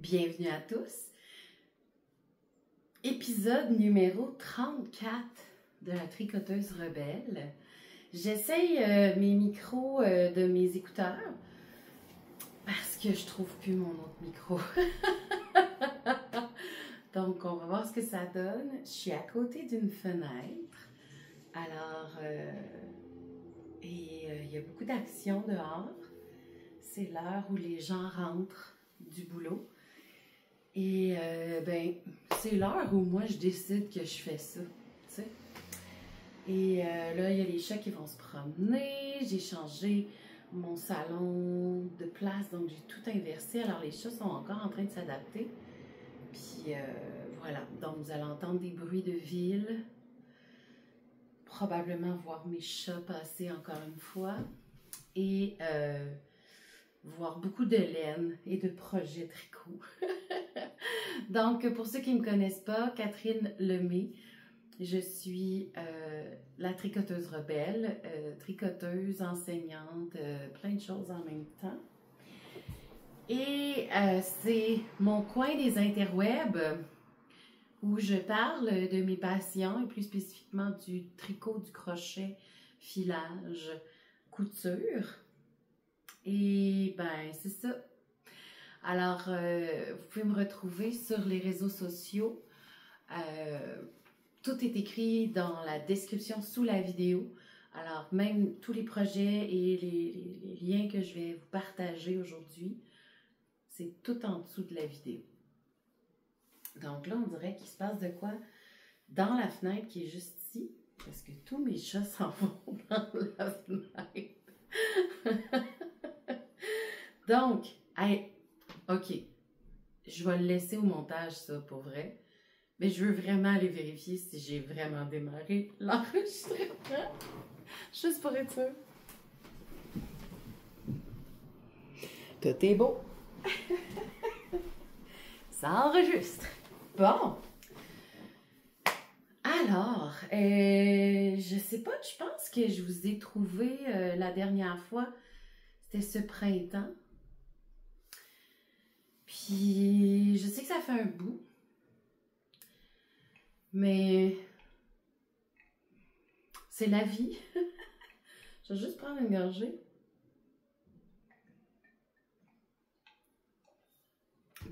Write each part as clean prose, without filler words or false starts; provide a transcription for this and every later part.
Bienvenue à tous. Épisode numéro 34 de la tricoteuse rebelle. J'essaye mes micros de mes écouteurs parce que je trouve plus mon autre micro. Donc, on va voir ce que ça donne. Je suis à côté d'une fenêtre. Alors, il y a beaucoup d'action dehors. C'est l'heure où les gens rentrent du boulot. Et c'est l'heure où moi je décide que je fais ça, tu sais. Et là, il y a les chats qui vont se promener. J'ai changé mon salon de place, donc j'ai tout inversé. Alors les chats sont encore en train de s'adapter. Puis voilà, donc vous allez entendre des bruits de ville. Probablement voir mes chats passer encore une fois. Et voir beaucoup de laine et de projets tricot. Donc, pour ceux qui ne me connaissent pas, Catherine Lemay, je suis la tricoteuse rebelle, tricoteuse, enseignante, plein de choses en même temps. Et c'est mon coin des interwebs où je parle de mes passions et plus spécifiquement du tricot, du crochet, filage, couture. Et ben, c'est ça. Alors, vous pouvez me retrouver sur les réseaux sociaux. Tout est écrit dans la description sous la vidéo. Alors, même tous les projets et les liens que je vais vous partager aujourd'hui, c'est tout en dessous de la vidéo. Donc là, on dirait qu'il se passe de quoi dans la fenêtre qui est juste ici, parce que tous mes chats s'en vont dans la fenêtre. Donc, hey, ok, je vais le laisser au montage, ça, pour vrai. Mais je veux vraiment aller vérifier si j'ai vraiment démarré l'enregistrement. Juste pour être sûr. Tout est beau. Ça enregistre. Bon. Alors, je sais pas, je pense que je vous ai trouvé la dernière fois. C'était ce printemps. Puis, je sais que ça fait un bout. Mais c'est la vie. Je vais juste prendre une gorgée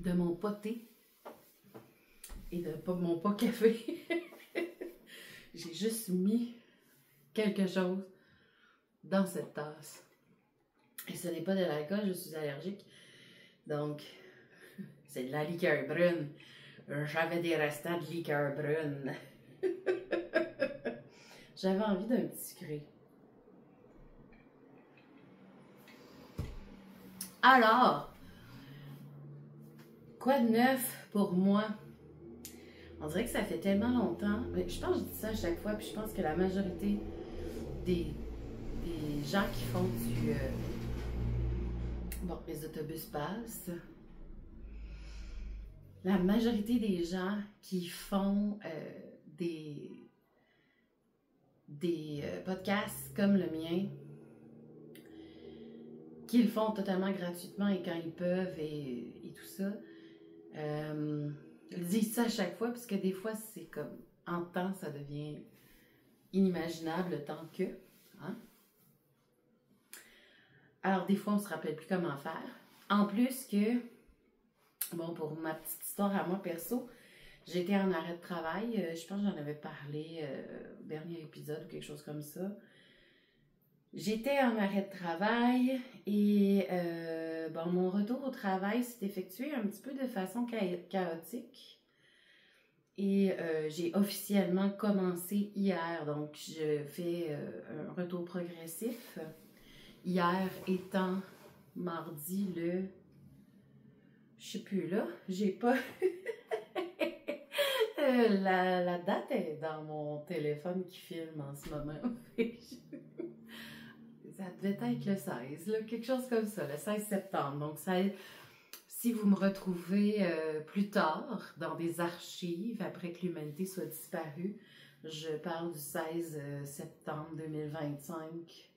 de mon pot thé et de mon pot café. J'ai juste mis quelque chose dans cette tasse. Et ce n'est pas de l'alcool, je suis allergique. Donc, c'est de la liqueur brune. J'avais des restants de liqueur brune. J'avais envie d'un petit sucré. Alors, quoi de neuf pour moi? On dirait que ça fait tellement longtemps. Mais je pense que je dis ça à chaque fois, puis je pense que la majorité des gens qui font du... bon, les autobus passent. La majorité des gens qui font des podcasts comme le mien, qui le font totalement gratuitement et quand ils peuvent et tout ça, ils disent ça à chaque fois parce que des fois c'est comme en temps ça devient inimaginable le temps que. Hein? Alors des fois on se rappelle plus comment faire. En plus que, bon, pour ma petite histoire à moi perso, j'étais en arrêt de travail. Je pense que j'en avais parlé au dernier épisode ou quelque chose comme ça. J'étais en arrêt de travail et bon, mon retour au travail s'est effectué un petit peu de façon chaotique. Et j'ai officiellement commencé hier. Donc, je fais un retour progressif. Hier étant mardi le... Je sais plus là, j'ai pas... la date est dans mon téléphone qui filme en ce moment. Ça devait être le 16, là, quelque chose comme ça, le 16 septembre. Donc, ça, si vous me retrouvez plus tard dans des archives, après que l'humanité soit disparue, je parle du 16 septembre 2025,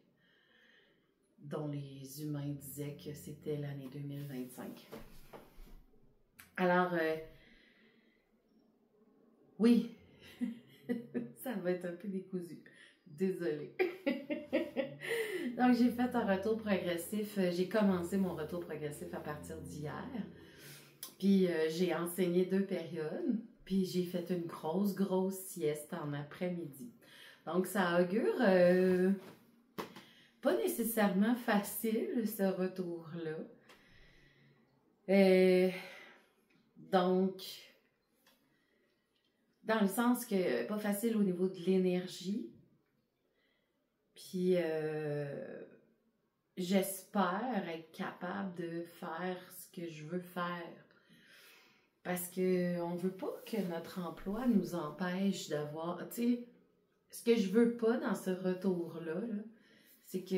dont les humains disaient que c'était l'année 2025. Alors, oui, ça va être un peu décousu. Désolée. Donc, j'ai fait un retour progressif. J'ai commencé mon retour progressif à partir d'hier. Puis, j'ai enseigné 2 périodes. Puis, j'ai fait une grosse sieste en après-midi. Donc, ça augure pas nécessairement facile, ce retour-là. Donc, dans le sens que pas facile au niveau de l'énergie. Puis, j'espère être capable de faire ce que je veux faire. Parce qu'on ne veut pas que notre emploi nous empêche d'avoir... Tu sais, ce que je veux pas dans ce retour-là, là, c'est que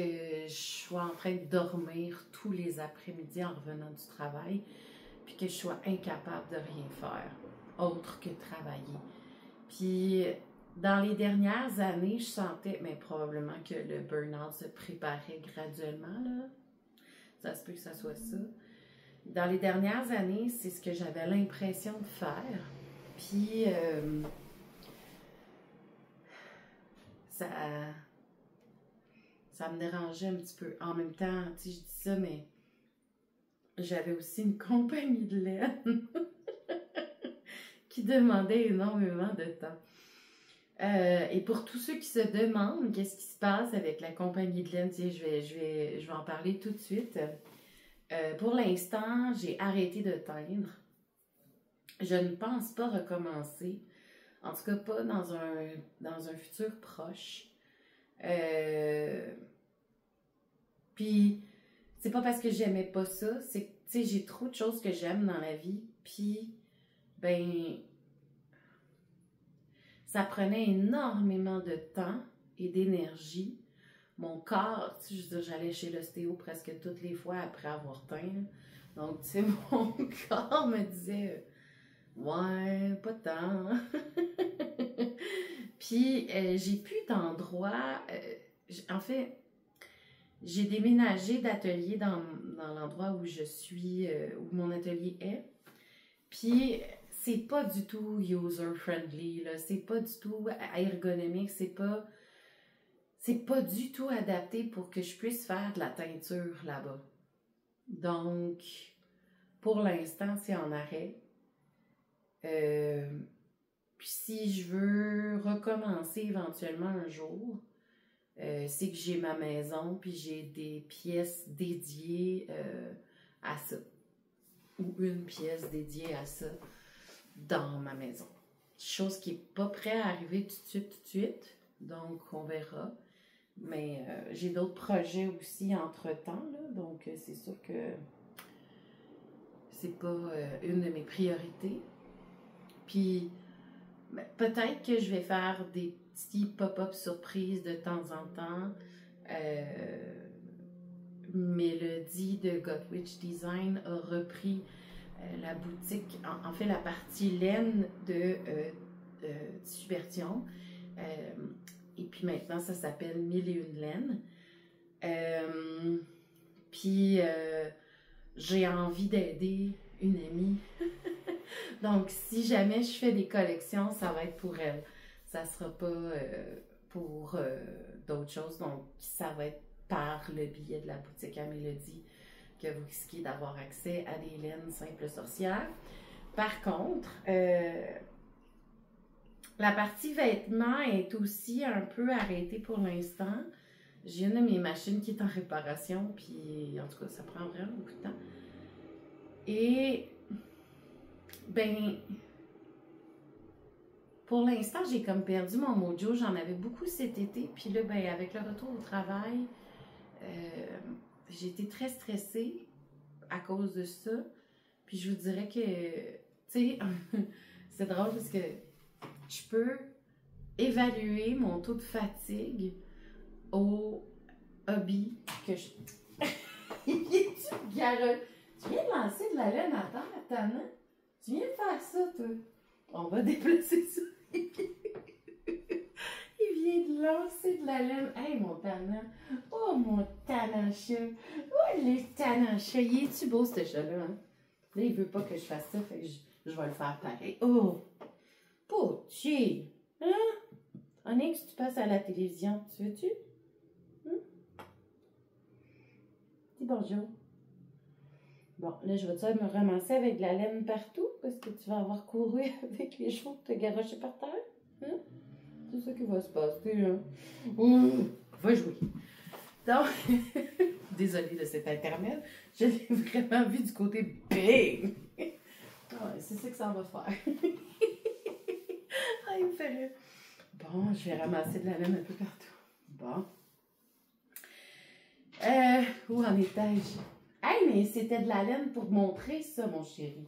je sois en train de dormir tous les après-midi en revenant du travail, puis que je sois incapable de rien faire, autre que travailler. Puis, dans les dernières années, je sentais, mais probablement que le burn-out se préparait graduellement, là. Ça se peut que ça soit ça. Dans les dernières années, c'est ce que j'avais l'impression de faire. Puis, ça me dérangeait un petit peu. En même temps, tu sais, je dis ça, mais j'avais aussi une compagnie de laine qui demandait énormément de temps. Et pour tous ceux qui se demandent qu'est-ce qui se passe avec la compagnie de laine, tu sais, je vais en parler tout de suite. Pour l'instant, j'ai arrêté de teindre. Je ne pense pas recommencer. En tout cas, pas dans un futur proche. Puis, c'est pas parce que j'aimais pas ça, c'est que, tu sais, j'ai trop de choses que j'aime dans la vie. Puis, ben, ça prenait énormément de temps et d'énergie. Mon corps, tu sais, je veux dire, j'allais chez l'ostéo presque toutes les fois après avoir teint. Là. Donc, tu sais, mon corps me disait, ouais, pas tant. Puis, j'ai plus d'endroit. En fait, j'ai déménagé d'atelier dans l'endroit où je suis, où mon atelier est. Puis, c'est pas du tout user-friendly, là. C'est pas du tout ergonomique. C'est pas du tout adapté pour que je puisse faire de la teinture là-bas. Donc, pour l'instant, c'est en arrêt. Puis si je veux recommencer éventuellement un jour, c'est que j'ai ma maison, puis j'ai des pièces dédiées à ça. Ou une pièce dédiée à ça dans ma maison. Chose qui n'est pas prête à arriver tout de suite. Donc, on verra. Mais j'ai d'autres projets aussi entre-temps, là, donc c'est sûr que c'est pas une de mes priorités. Puis, ben, peut-être que je vais faire des petits pop-up surprises de temps en temps. Mélodie de Gotwitch Design a repris la boutique, en fait la partie laine de Subertion. Et puis maintenant, ça s'appelle 1001 laines. Puis, j'ai envie d'aider une amie. Donc, si jamais je fais des collections, ça va être pour elle. Ça sera pas pour d'autres choses. Donc, ça va être par le biais de la boutique à Mélodie que vous risquez d'avoir accès à des laines simples sorcières. Par contre, la partie vêtements est aussi un peu arrêtée pour l'instant. J'ai une de mes machines qui est en réparation, puis en tout cas, ça prend vraiment beaucoup de temps. Et, ben, pour l'instant, j'ai comme perdu mon mojo. J'en avais beaucoup cet été, puis là, ben, avec le retour au travail, j'ai été très stressée à cause de ça. Puis je vous dirais que, tu sais, c'est drôle parce que je peux évaluer mon taux de fatigue au hobby que je... Tu viens de lancer de la laine à terre, Tana? Tu viens de faire ça, toi? On va déplacer ça. Il vient de lancer de la laine. Hey, mon Tana! Oh, mon Tana chat! Oh, les Tana chat! Il est-tu beau, ce chat-là, hein? Là, il veut pas que je fasse ça, fait que je vais le faire pareil. Oh! Poutier! Hein? Onyx, tu passes à la télévision, tu veux-tu? Dis bonjour. Bon, là, je vais te me ramasser avec de la laine partout parce que tu vas avoir couru avec les chevaux que tu as garochés par terre. Hein? C'est ça qui va se passer, hein? Va jouer. Donc, désolée de cet intermède, je l'ai vraiment vu du côté big. Ouais, c'est ça que ça va faire. Ah, il me fait rire. Bon, je vais ramasser de la laine un peu partout. Bon. Où en étais-je? Hey, mais c'était de la laine pour montrer ça, mon chéri.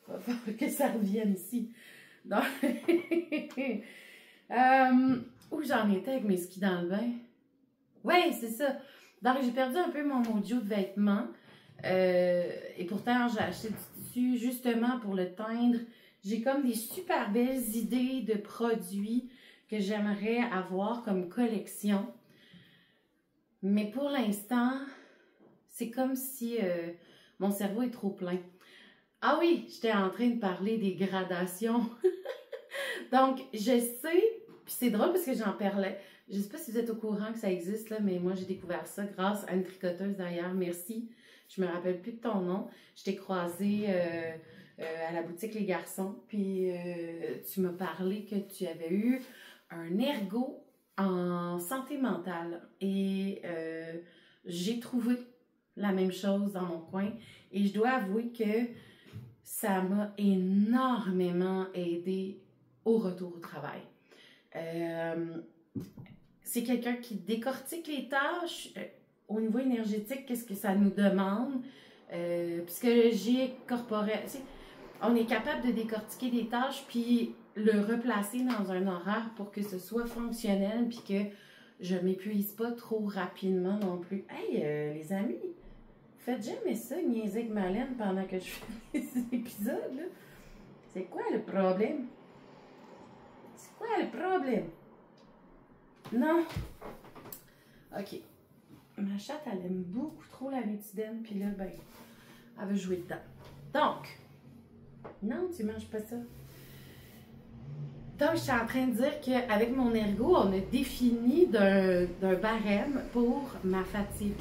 Il va falloir que ça revienne ici. Donc, où j'en étais avec mes skis dans le bain? Oui, c'est ça. Donc, j'ai perdu un peu mon mojo de vêtements. Et pourtant, j'ai acheté du tissu justement pour le teindre. J'ai comme des super belles idées de produits que j'aimerais avoir comme collection. Mais pour l'instant, c'est comme si mon cerveau est trop plein. Ah oui, j'étais en train de parler des gradations. Donc, je sais, puis c'est drôle parce que j'en parlais. Je ne sais pas si vous êtes au courant que ça existe, là, mais moi, j'ai découvert ça grâce à une tricoteuse d'ailleurs. Merci. Je me rappelle plus de ton nom. Je t'ai croisée à la boutique Les Garçons, puis tu m'as parlé que tu avais eu un ergot en santé mentale. Et j'ai trouvé la même chose dans mon coin. Et je dois avouer que ça m'a énormément aidé au retour au travail. C'est quelqu'un qui décortique les tâches au niveau énergétique, qu'est-ce que ça nous demande. Psychologie corporelle, on est capable de décortiquer des tâches puis le replacer dans un horaire pour que ce soit fonctionnel puis que je ne m'épuise pas trop rapidement non plus. Hey, les amis, faites jamais ça, niaiser avec ma laine pendant que je fais ces épisodes, là. C'est quoi le problème? C'est quoi le problème? Non. OK. Ma chatte, elle aime beaucoup trop la méthidène, puis là, ben, elle veut jouer dedans. Donc, non, tu manges pas ça. Donc, je suis en train de dire qu'avec mon ergot, on a défini d'un barème pour ma fatigue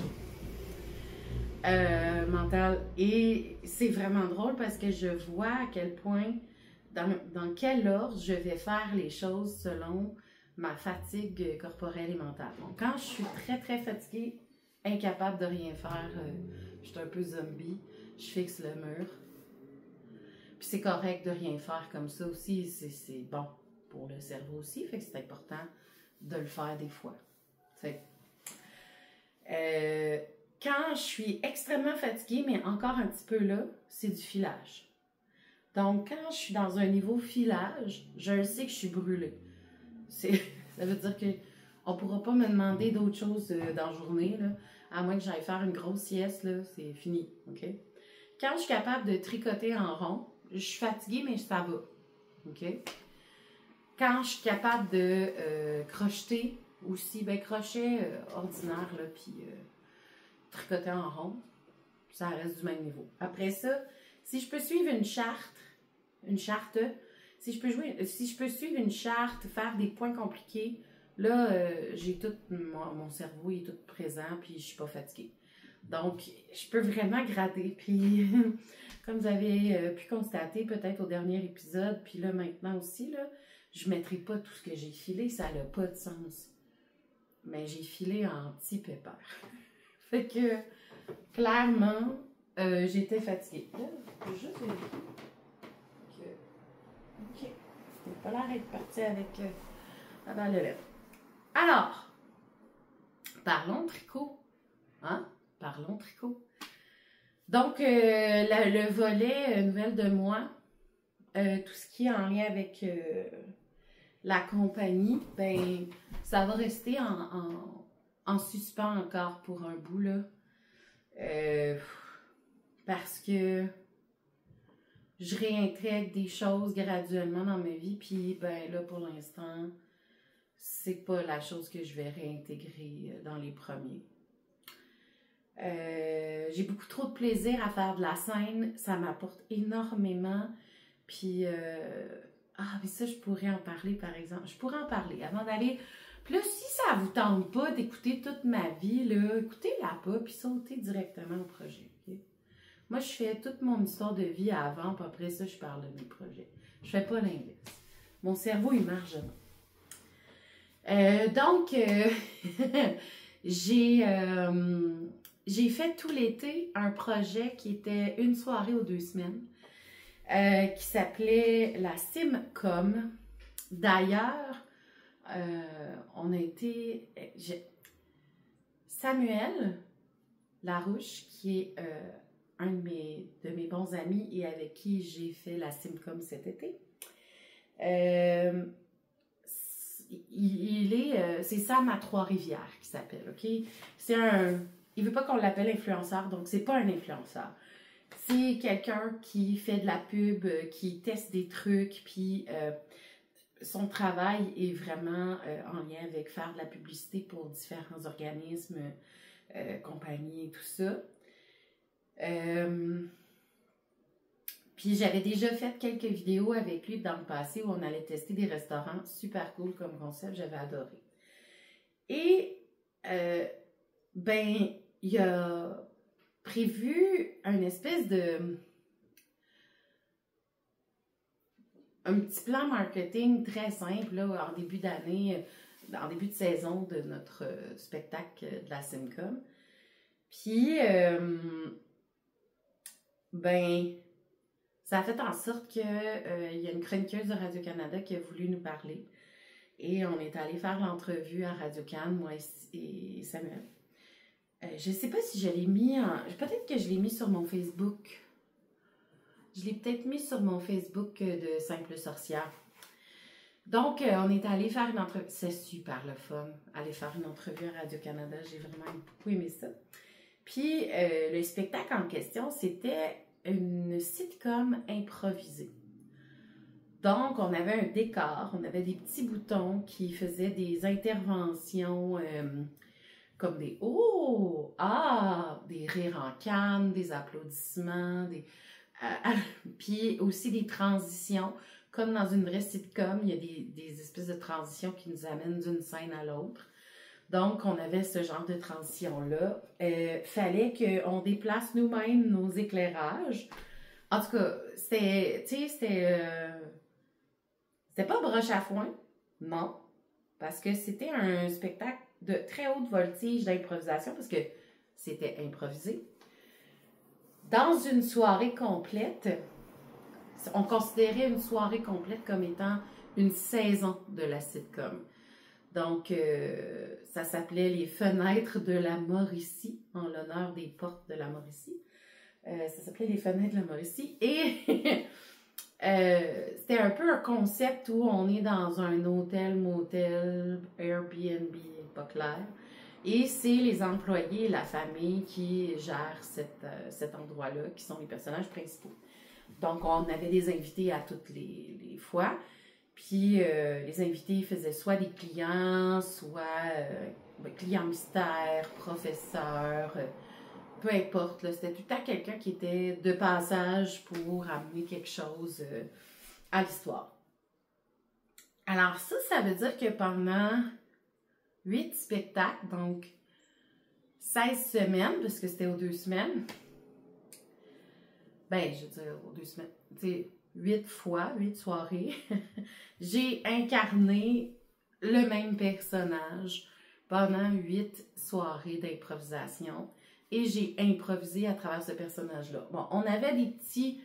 mentale. Et c'est vraiment drôle parce que je vois à quel point, dans quel ordre je vais faire les choses selon ma fatigue corporelle et mentale. Donc, quand je suis très, très fatiguée, incapable de rien faire, je suis un peu zombie, je fixe le mur. Puis c'est correct de rien faire comme ça aussi, c'est bon pour le cerveau aussi, fait que c'est important de le faire des fois. Quand je suis extrêmement fatiguée, mais encore un petit peu là, c'est du filage. Donc, quand je suis dans un niveau filage, je sais que je suis brûlée. Ça veut dire qu'on ne pourra pas me demander d'autres choses dans la journée, là, à moins que j'aille faire une grosse sieste, là, c'est fini, OK? Quand je suis capable de tricoter en rond, je suis fatiguée, mais ça va, OK? Quand je suis capable de crocheter aussi, ben crochet ordinaire, là, puis tricoter en rond, ça reste du même niveau. Après ça, si je peux suivre une charte, si je peux suivre une charte, faire des points compliqués, là, j'ai tout, mon cerveau est tout présent, puis je suis pas fatiguée. Donc, je peux vraiment gratter, puis comme vous avez pu constater peut-être au dernier épisode, puis là maintenant aussi, là, je ne mettrai pas tout ce que j'ai filé, ça n'a pas de sens. Mais j'ai filé en petit pépère. Fait que, clairement, j'étais fatiguée. Là, je veux juste vérifier que... OK. Je n'ai pas l'air d'être partie avec la balle de lèvres. Alors, parlons tricot. Hein? Parlons tricot. Donc, le volet nouvelle de moi, tout ce qui est en lien avec la compagnie, ben, ça va rester en suspens encore pour un bout, là. Parce que je réintègre des choses graduellement dans ma vie, puis ben là, pour l'instant, c'est pas la chose que je vais réintégrer dans les premiers. J'ai beaucoup trop de plaisir à faire de la scène. Ça m'apporte énormément. Puis, mais ça, je pourrais en parler, par exemple. Je pourrais en parler avant d'aller. Puis là, si ça vous tente pas d'écouter toute ma vie, là, écoutez-la pas, puis sautez directement au projet. Okay? Moi, je fais toute mon histoire de vie avant, puis après ça, je parle de mes projets. Je fais pas l'inverse. Mon cerveau, il marche donc, j'ai fait tout l'été un projet qui était une soirée aux 2 semaines, qui s'appelait la Simcom. D'ailleurs, on a été... Samuel Larouche, qui est un de mes bons amis et avec qui j'ai fait la Simcom cet été, c'est Sam à Trois-Rivières qui s'appelle, OK? Il veut pas qu'on l'appelle influenceur, donc c'est pas un influenceur. C'est quelqu'un qui fait de la pub, qui teste des trucs, puis son travail est vraiment en lien avec faire de la publicité pour différents organismes, compagnies et tout ça. Puis j'avais déjà fait quelques vidéos avec lui dans le passé où on allait tester des restaurants. Super cool comme concept, j'avais adoré. Et, il a prévu une espèce de... un petit plan marketing très simple là, en début d'année, en début de saison de notre spectacle de la Simcom. Puis, ça a fait en sorte qu'il y a une chroniqueuse de Radio-Canada qui a voulu nous parler. Et on est allé faire l'entrevue à Radio-Can, moi et Samuel. Je ne sais pas si je l'ai mis peut-être que je l'ai mis sur mon Facebook. Je l'ai peut-être mis sur mon Facebook de Simple Sorcière. Donc, on est allé faire une entrevue. C'est super le fun, aller faire une entrevue à Radio-Canada. J'ai vraiment beaucoup aimé ça. Puis, le spectacle en question, c'était une sitcom improvisée. Donc, on avait un décor, on avait des petits boutons qui faisaient des interventions comme des « oh »,« ah », des rires en canne, des applaudissements, puis aussi des transitions. Comme dans une vraie sitcom, il y a des espèces de transitions qui nous amènent d'une scène à l'autre. Donc, on avait ce genre de transition-là. Fallait qu'on déplace nous-mêmes nos éclairages. En tout cas, c'était pas broche à foin, non. Parce que c'était un spectacle de très haute voltige d'improvisation, parce que c'était improvisé. Dans une soirée complète, on considérait une soirée complète comme étant une saison de la sitcom. Donc, ça s'appelait Les Fenêtres de la Mauricie, en l'honneur des portes de la Mauricie. Ça s'appelait Les Fenêtres de la Mauricie. Et c'était un peu un concept où on est dans un hôtel, motel, Airbnb, pas clair. Et c'est les employés et la famille qui gèrent cet endroit-là, qui sont les personnages principaux. Donc, on avait des invités à toutes les fois. Puis, les invités faisaient soit des clients, soit clients mystères, professeurs, peu importe. C'était tout le temps quelqu'un qui était de passage pour amener quelque chose à l'histoire. Alors ça veut dire que pendant 8 spectacles, donc 16 semaines, parce que c'était aux 2 semaines, je veux dire aux 2 semaines, tu sais, 8 fois, 8 soirées, j'ai incarné le même personnage pendant 8 soirées d'improvisation et j'ai improvisé à travers ce personnage-là. Bon, on avait des petits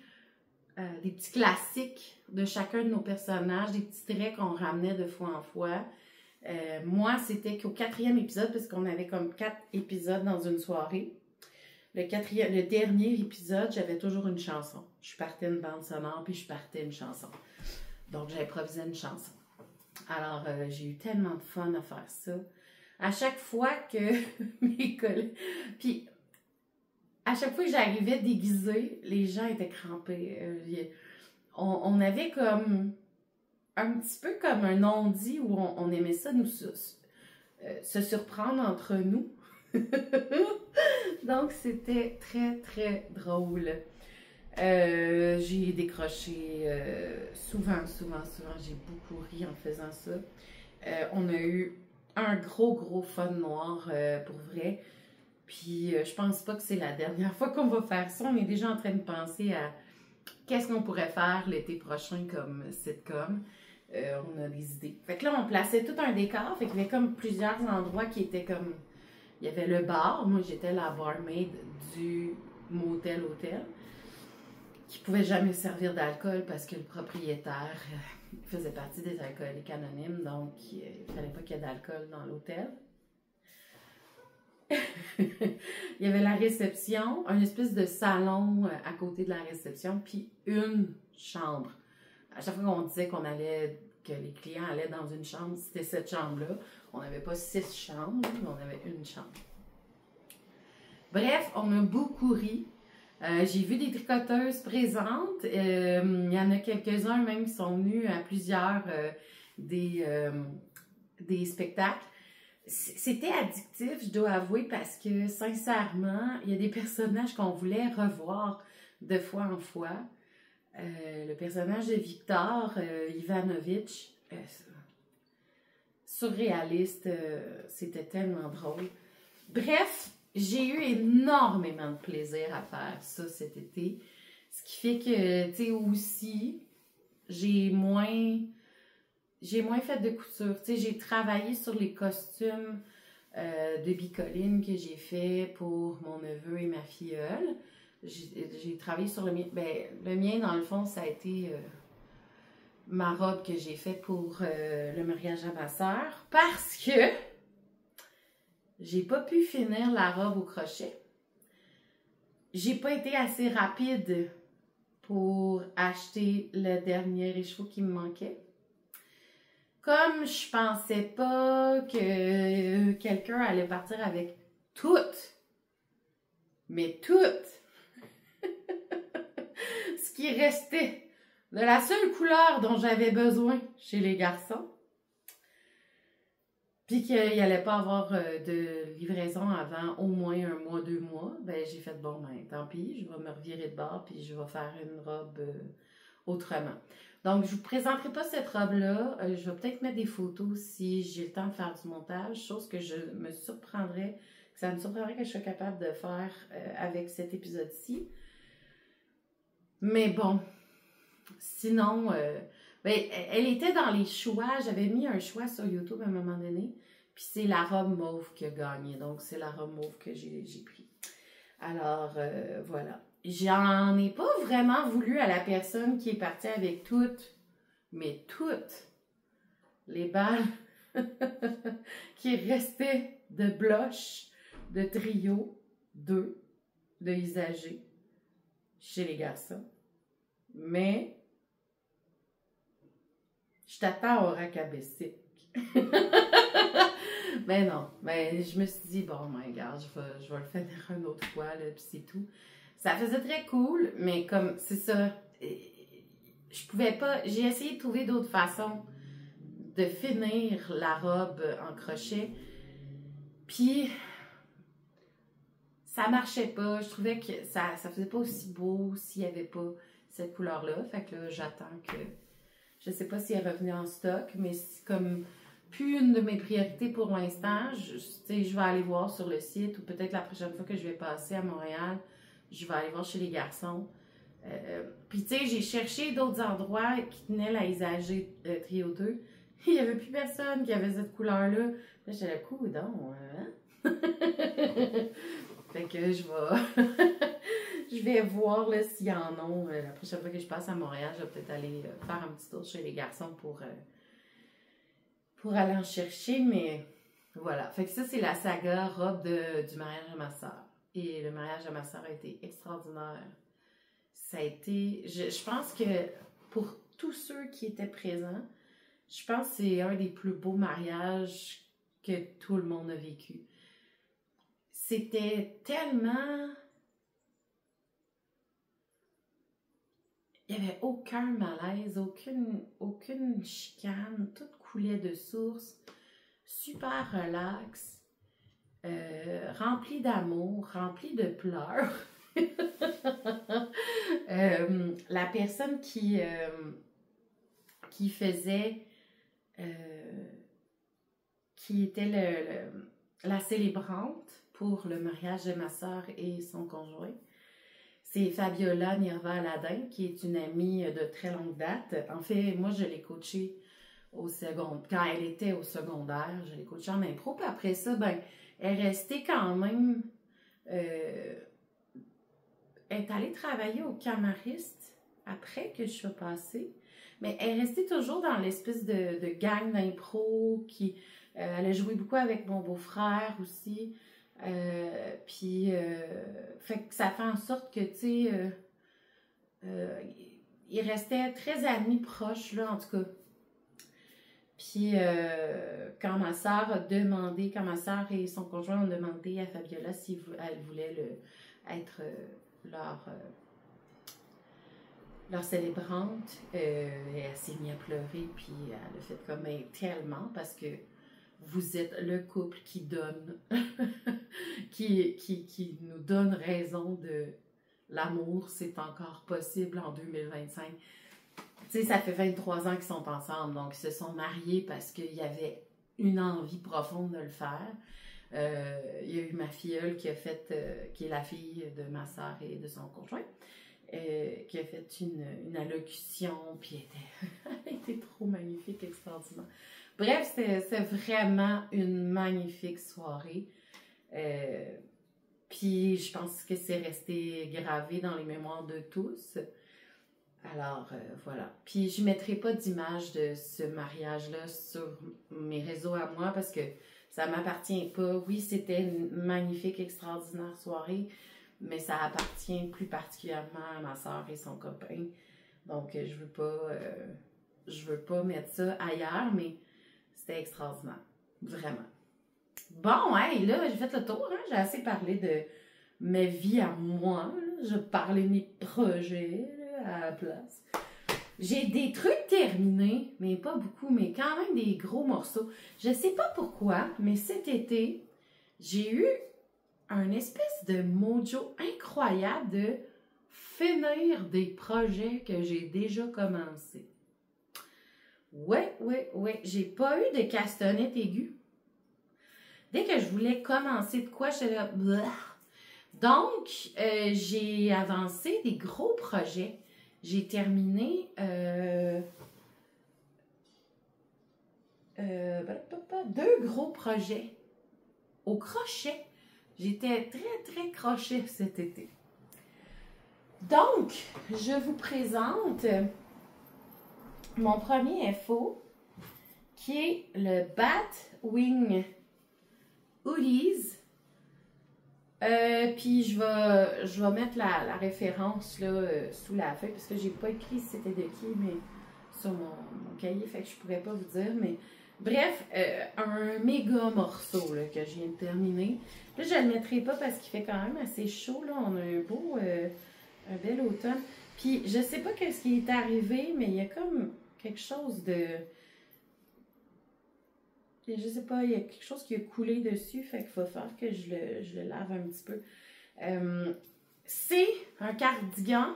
classiques de chacun de nos personnages, des petits traits qu'on ramenait de fois en fois. Moi, c'était qu'au 4e épisode, parce qu'on avait comme 4 épisodes dans une soirée. Le dernier épisode, j'avais toujours une chanson. Je partais une bande sonore, puis je partais une chanson. Donc, j'improvisais une chanson. Alors, j'ai eu tellement de fun à faire ça. À chaque fois que mes collègues... Puis, à chaque fois que j'arrivais déguisée, les gens étaient crampés. On avait comme... un petit peu comme un non-dit où on aimait ça, nous se surprendre entre nous. Donc, c'était très, très drôle. J'ai décroché souvent, j'ai beaucoup ri en faisant ça. On a eu un gros fun noir pour vrai. Puis je pense pas que c'est la dernière fois qu'on va faire ça. On est déjà en train de penser à qu'est-ce qu'on pourrait faire l'été prochain comme sitcom. On a des idées. Fait que là, on plaçait tout un décor. Fait qu'il y avait comme plusieurs endroits qui étaient comme... Il y avait le bar. Moi, j'étais la barmaid du motel-hôtel qui pouvait jamais servir d'alcool parce que le propriétaire faisait partie des alcooliques anonymes. Donc, il fallait pas qu'il y ait d'alcool dans l'hôtel. Il y avait la réception, un espèce de salon à côté de la réception, puis une chambre. À chaque fois qu'on disait que les clients allaient dans une chambre, c'était cette chambre-là. On n'avait pas 6 chambres, mais on avait une chambre. Bref, on a beaucoup ri. J'ai vu des tricoteuses présentes. Il y en a quelques-uns même qui sont venus à plusieurs des spectacles. C'était addictif, je dois avouer, parce que, sincèrement, il y a des personnages qu'on voulait revoir de fois en fois. Le personnage de Victor Ivanovitch, surréaliste, c'était tellement drôle. Bref, j'ai eu énormément de plaisir à faire ça cet été. Ce qui fait que, tu sais, aussi, j'ai moins fait de couture. Tu sais, j'ai travaillé sur les costumes de bicoline que j'ai fait pour mon neveu et ma filleule. J'ai travaillé sur le mien. Ben, le mien, dans le fond, ça a été ma robe que j'ai faite pour le mariage à ma sœur. Parce que j'ai pas pu finir la robe au crochet. J'ai pas été assez rapide pour acheter le dernier écheveau qui me manquait. Comme je pensais pas que quelqu'un allait partir avec toutes, mais toutes, ce qui restait de la seule couleur dont j'avais besoin chez les garçons, puis qu'il n'allait pas avoir de livraison avant au moins 1 mois, 2 mois, ben j'ai fait bon, ben tant pis, je vais me revirer de bord puis je vais faire une robe autrement. Donc, je ne vous présenterai pas cette robe-là. Je vais peut-être mettre des photos si j'ai le temps de faire du montage, chose que ça me surprendrait que je sois capable de faire avec cet épisode-ci. Mais bon, sinon, elle était dans les choix. J'avais mis un choix sur YouTube à un moment donné, puis c'est la robe mauve qui a gagné. Donc, c'est la robe mauve que j'ai pris. Alors, voilà. J'en ai pas vraiment voulu à la personne qui est partie avec toutes les balles qui restaient de Bloch, de Trio, 2, de Isager chez les garçons. Mais je t'attends au racabessique. Mais non, mais je me suis dit, bon, ben, regarde, je vais le faire une autre fois, là, puis c'est tout. Ça faisait très cool, mais comme, c'est ça, je pouvais pas, j'ai essayé de trouver d'autres façons de finir la robe en crochet, puis ça marchait pas, je trouvais que ça faisait pas aussi beau s'il y avait pas cette couleur-là, fait que là, j'attends que, je sais pas si elle est revenue en stock, mais c'est comme plus une de mes priorités pour l'instant, je vais aller voir sur le site, ou peut-être la prochaine fois que je vais passer à Montréal, je vais aller voir chez les garçons. Puis, tu sais, j'ai cherché d'autres endroits qui tenaient la Isager Trio 2. Il n'y avait plus personne qui avait cette couleur-là. Là, j'étais là, coudonc, hein? Fait que je vais voir s'il y en a. La prochaine fois que je passe à Montréal, je vais peut-être aller faire un petit tour chez les garçons pour aller en chercher. Mais voilà. Fait que ça, c'est la saga robe du mariage à ma sœur. Et le mariage à ma sœur a été extraordinaire. Ça a été... Je pense que pour tous ceux qui étaient présents, je pense que c'est un des plus beaux mariages que tout le monde a vécu. C'était tellement... Il n'y avait aucun malaise, aucune chicane, tout coulait de source, super relax. rempli d'amour, rempli de pleurs. La personne qui faisait, qui était la célébrante pour le mariage de ma soeur et son conjoint, c'est Fabiola Nirva-Aladin, qui est une amie de très longue date. En fait, moi, je l'ai coachée quand elle était au secondaire, je l'ai coachée en impro. Puis après ça, ben, elle est restée quand même... elle est allée travailler au Camariste après que je sois passée. Mais elle est restée toujours dans l'espèce de gang d'impro qui... elle a joué beaucoup avec mon beau-frère aussi. Puis, fait que ça fait en sorte que, tu sais, ils restaient très amis proches, là, en tout cas. Puis, quand ma soeur et son conjoint ont demandé à Fabiola si elle voulait être leur célébrante, elle s'est mise à pleurer, puis elle a fait comme tellement, parce que vous êtes le couple qui donne, qui nous donne raison de l'amour, c'est encore possible en 2025. Tu sais, ça fait 23 ans qu'ils sont ensemble, donc ils se sont mariés parce qu'il y avait une envie profonde de le faire. Il y a eu ma filleule qui est la fille de ma soeur et de son conjoint, qui a fait une allocution, puis elle était trop magnifique, extraordinaire. Bref, c'est vraiment une magnifique soirée. Puis je pense que c'est resté gravé dans les mémoires de tous. Alors, voilà. Puis je ne mettrai pas d'image de ce mariage-là sur mes réseaux à moi parce que ça ne m'appartient pas. Oui, c'était une magnifique, extraordinaire soirée, mais ça appartient plus particulièrement à ma soeur et son copain. Donc, je veux pas mettre ça ailleurs, mais c'était extraordinaire. Vraiment. Bon, hey, là, j'ai fait le tour. Hein? J'ai assez parlé de ma vie à moi. Là. Je parlais de mes projets là, à la place. J'ai des trucs terminés, mais pas beaucoup, mais quand même des gros morceaux. Je sais pas pourquoi, mais cet été, j'ai eu un espèce de mojo incroyable de finir des projets que j'ai déjà commencés. Ouais. J'ai pas eu de castagnette aiguë. Dès que je voulais commencer de quoi, j'étais là... Blah. Donc, j'ai avancé des gros projets. J'ai terminé 2 gros projets au crochet. J'étais très, très crochet cet été. Donc, je vous présente mon premier FO qui est le Batwing Hoodies. Puis je vais mettre la référence là, sous la feuille parce que j'ai pas écrit c'était de qui, mais sur mon cahier, fait que je pourrais pas vous dire. Mais bref, un méga morceau là, que je viens de terminer. Là, je le mettrai pas parce qu'il fait quand même assez chaud. Là. On a un bel automne. Puis je sais pas ce qui est arrivé, mais il y a comme quelque chose de... Je sais pas, il y a quelque chose qui a coulé dessus, fait qu'il faut faire que je le lave un petit peu. C'est un cardigan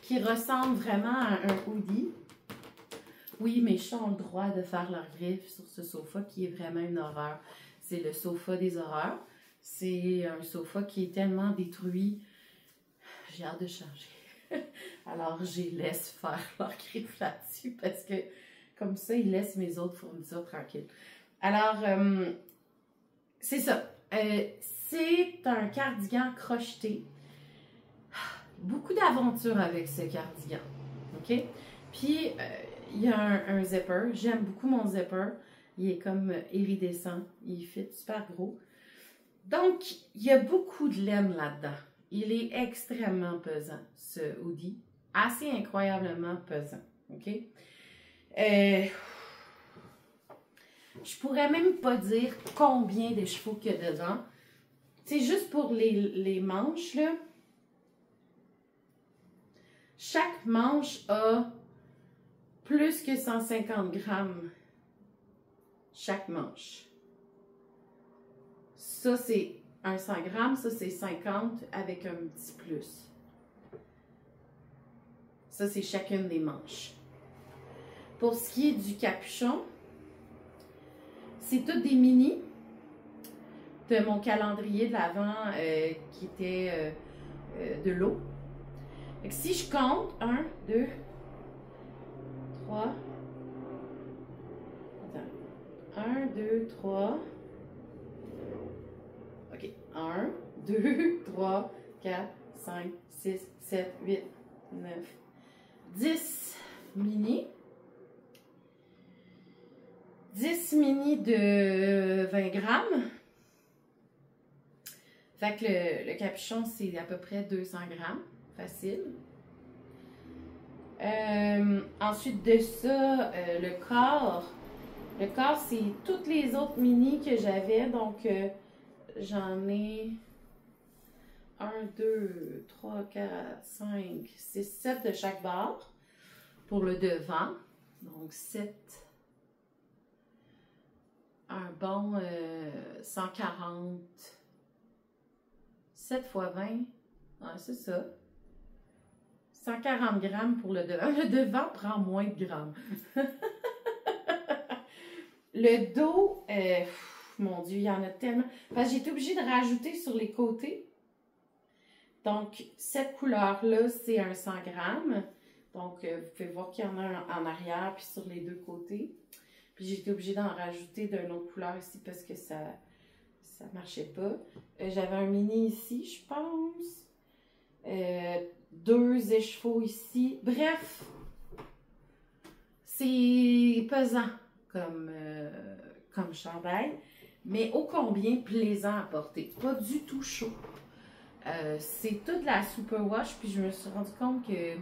qui ressemble vraiment à un hoodie. Oui, mes chats ont le droit de faire leur griffe sur ce sofa qui est vraiment une horreur. C'est le sofa des horreurs. C'est un sofa qui est tellement détruit. J'ai hâte de changer. Alors, je les laisse faire leur griffe là-dessus parce que comme ça, ils laissent mes autres fournisseurs tranquilles. Alors, c'est ça. C'est un cardigan crocheté. Beaucoup d'aventures avec ce cardigan. OK? Puis, il y a un zipper. J'aime beaucoup mon zipper. Il est comme iridescent. Il fit super gros. Donc, il y a beaucoup de laine là-dedans. Il est extrêmement pesant, ce hoodie. Assez incroyablement pesant. OK? Je pourrais même pas dire combien de chevaux qu'il y a dedans. C'est juste pour les manches, là. Chaque manche a plus que 150 grammes. Chaque manche. Ça, c'est un 100 grammes. Ça, c'est 50 avec un petit plus. Ça, c'est chacune des manches. Pour ce qui est du capuchon, c'est toutes des mini de mon calendrier de l'Avent qui était de l'eau. Si je compte, 1, 2, 3, 1, 2, 3, ok, 1, 2, 3, 4, 5, 6, 7, 8, 9, 10 mini. 10 mini de 20 grammes. Fait que le capuchon, c'est à peu près 200 grammes. Facile. Ensuite de ça, le corps. Le corps, c'est toutes les autres mini que j'avais. Donc, j'en ai 1, 2, 3, 4, 5, 6, 7 de chaque bord pour le devant. Donc, 7. Un bon 140. 7 x 20. Ouais, c'est ça. 140 grammes pour le devant. Le devant prend moins de grammes. Le dos, mon Dieu, il y en a tellement. Parce que j'ai été obligée de rajouter sur les côtés. Donc, cette couleur-là, c'est un 100 grammes. Donc, vous pouvez voir qu'il y en a un en arrière puis sur les deux côtés. Puis, j'ai été obligée d'en rajouter d'une autre couleur ici parce que ça marchait pas. J'avais un mini ici, je pense. 2 écheveaux ici. Bref, c'est pesant comme chandail, mais ô combien plaisant à porter. Pas du tout chaud. C'est toute la superwash, puis je me suis rendu compte que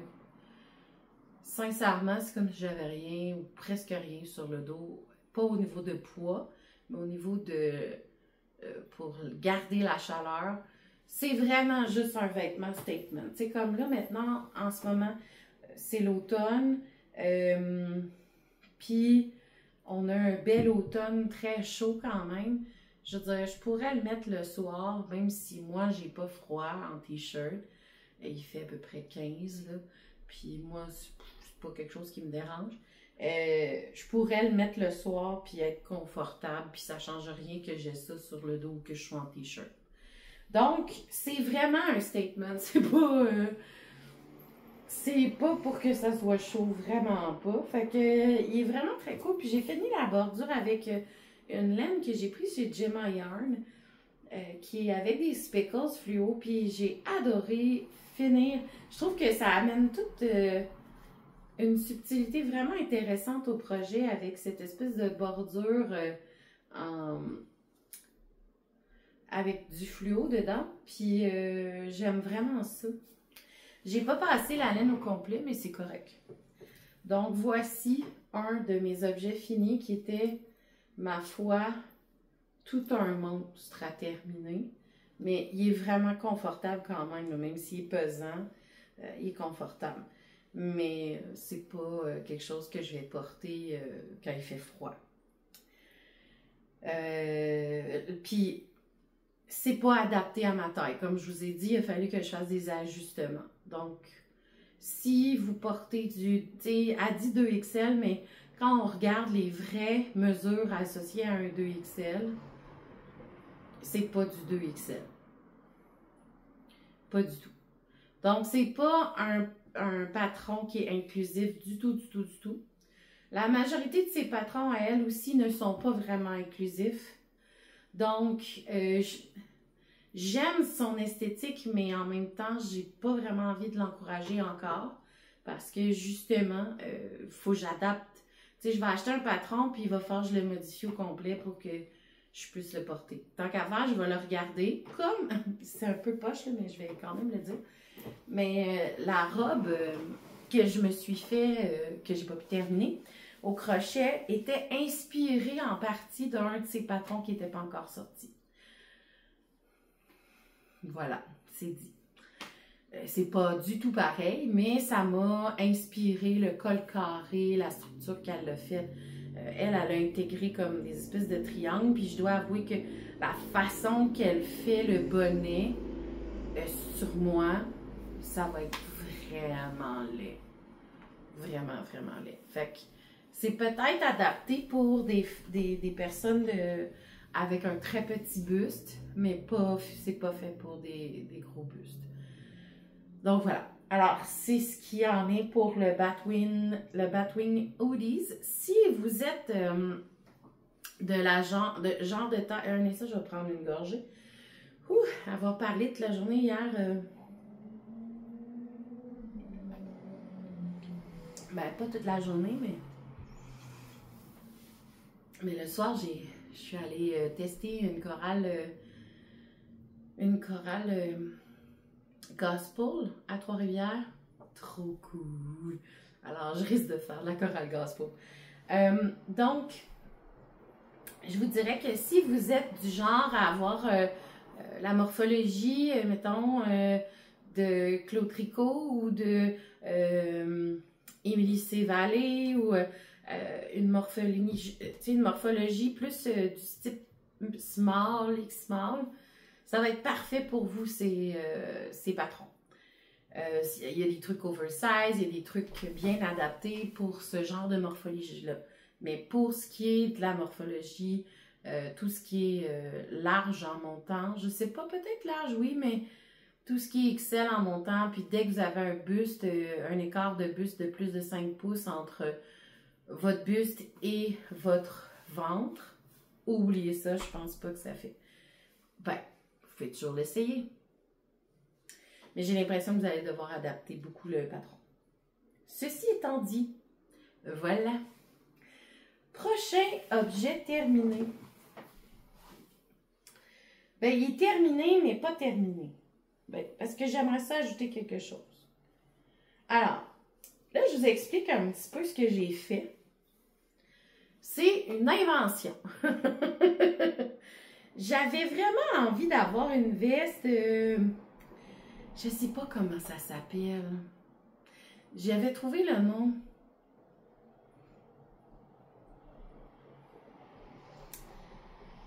sincèrement, c'est comme si j'avais rien ou presque rien sur le dos. Pas au niveau de poids, mais au niveau de... pour garder la chaleur. C'est vraiment juste un vêtement statement. Tu sais, comme là, maintenant, en ce moment, c'est l'automne. Puis, on a un bel automne très chaud quand même. Je veux dire, je pourrais le mettre le soir, même si moi, j'ai pas froid en t-shirt. Il fait à peu près 15, là. Puis moi, c'est pas quelque chose qui me dérange. Je pourrais le mettre le soir puis être confortable, puis ça change rien que j'ai ça sur le dos ou que je sois en t-shirt. Donc, c'est vraiment un statement. C'est pas pour que ça soit chaud, vraiment pas. Fait que, il est vraiment très cool. Puis j'ai fini la bordure avec une laine que j'ai prise chez Gemma Yarn, qui est avec des speckles fluo. Puis j'ai adoré finir. Je trouve que ça amène toute une subtilité vraiment intéressante au projet avec cette espèce de bordure avec du fluo dedans. Puis j'aime vraiment ça. J'ai pas passé la laine au complet, mais c'est correct. Donc, voici un de mes objets finis qui était, ma foi, tout un monstre à terminer. Mais il est vraiment confortable quand même, même s'il est pesant, il est confortable. Mais c'est pas quelque chose que je vais porter quand il fait froid. Puis, c'est pas adapté à ma taille. Comme je vous ai dit, il a fallu que je fasse des ajustements. Donc, si vous portez à 10 2XL, mais quand on regarde les vraies mesures associées à un 2XL, c'est pas du 2XL. Pas du tout. Donc, c'est pas un patron qui est inclusif du tout, du tout, du tout. La majorité de ces patrons, à elles aussi, ne sont pas vraiment inclusifs. Donc, j'aime son esthétique, mais en même temps, j'ai pas vraiment envie de l'encourager encore. Parce que, justement, faut que j'adapte. Tu sais, je vais acheter un patron, puis il va falloir que je le modifie au complet pour que je puisse le porter. Tant qu'à faire, je vais le regarder comme... c'est un peu poche, là, mais je vais quand même le dire. Mais la robe que je me suis fait, que j'ai pas pu terminer, au crochet, était inspirée en partie d'un de ces patrons qui n'était pas encore sorti. Voilà, c'est dit. C'est pas du tout pareil, mais ça m'a inspiré le col carré, la structure qu'elle a faite elle a intégré comme des espèces de triangles, puis je dois avouer que la façon qu'elle fait le bonnet sur moi, ça va être vraiment laid. Vraiment, vraiment laid. Fait que c'est peut-être adapté pour des personnes avec un très petit buste, mais c'est pas fait pour des gros bustes. Donc voilà. Alors, c'est ce qu'il y en est pour le Batwing Hoodies. Si vous êtes genre de taille... Un ça, je vais prendre une gorgée. Avoir parlé toute la journée hier... Ben, pas toute la journée, mais le soir, je suis allée tester une chorale gospel à Trois-Rivières. Trop cool. Alors, je risque de faire la chorale gospel. Donc, je vous dirais que si vous êtes du genre à avoir la morphologie, mettons, de Claude Tricot ou de Émilie C. Vallée ou une morphologie plus du type small, X-small, ça va être parfait pour vous, ces patrons. Il y a des trucs oversize, il y a des trucs bien adaptés pour ce genre de morphologie-là. Mais pour ce qui est de la morphologie, tout ce qui est large en montant, je sais pas, peut-être large, oui, mais tout ce qui est XL en montant, puis dès que vous avez un buste, un écart de buste de plus de 5 pouces entre votre buste et votre ventre, oubliez ça, je pense pas que ça fait. Ben, vous pouvez toujours l'essayer. Mais j'ai l'impression que vous allez devoir adapter beaucoup le patron. Ceci étant dit, voilà. Prochain objet terminé. Ben, il est terminé, mais pas terminé. Ben, parce que j'aimerais ça ajouter quelque chose. Alors, là, je vous explique un petit peu ce que j'ai fait. C'est une invention. J'avais vraiment envie d'avoir une veste... je sais pas comment ça s'appelle. J'avais trouvé le nom.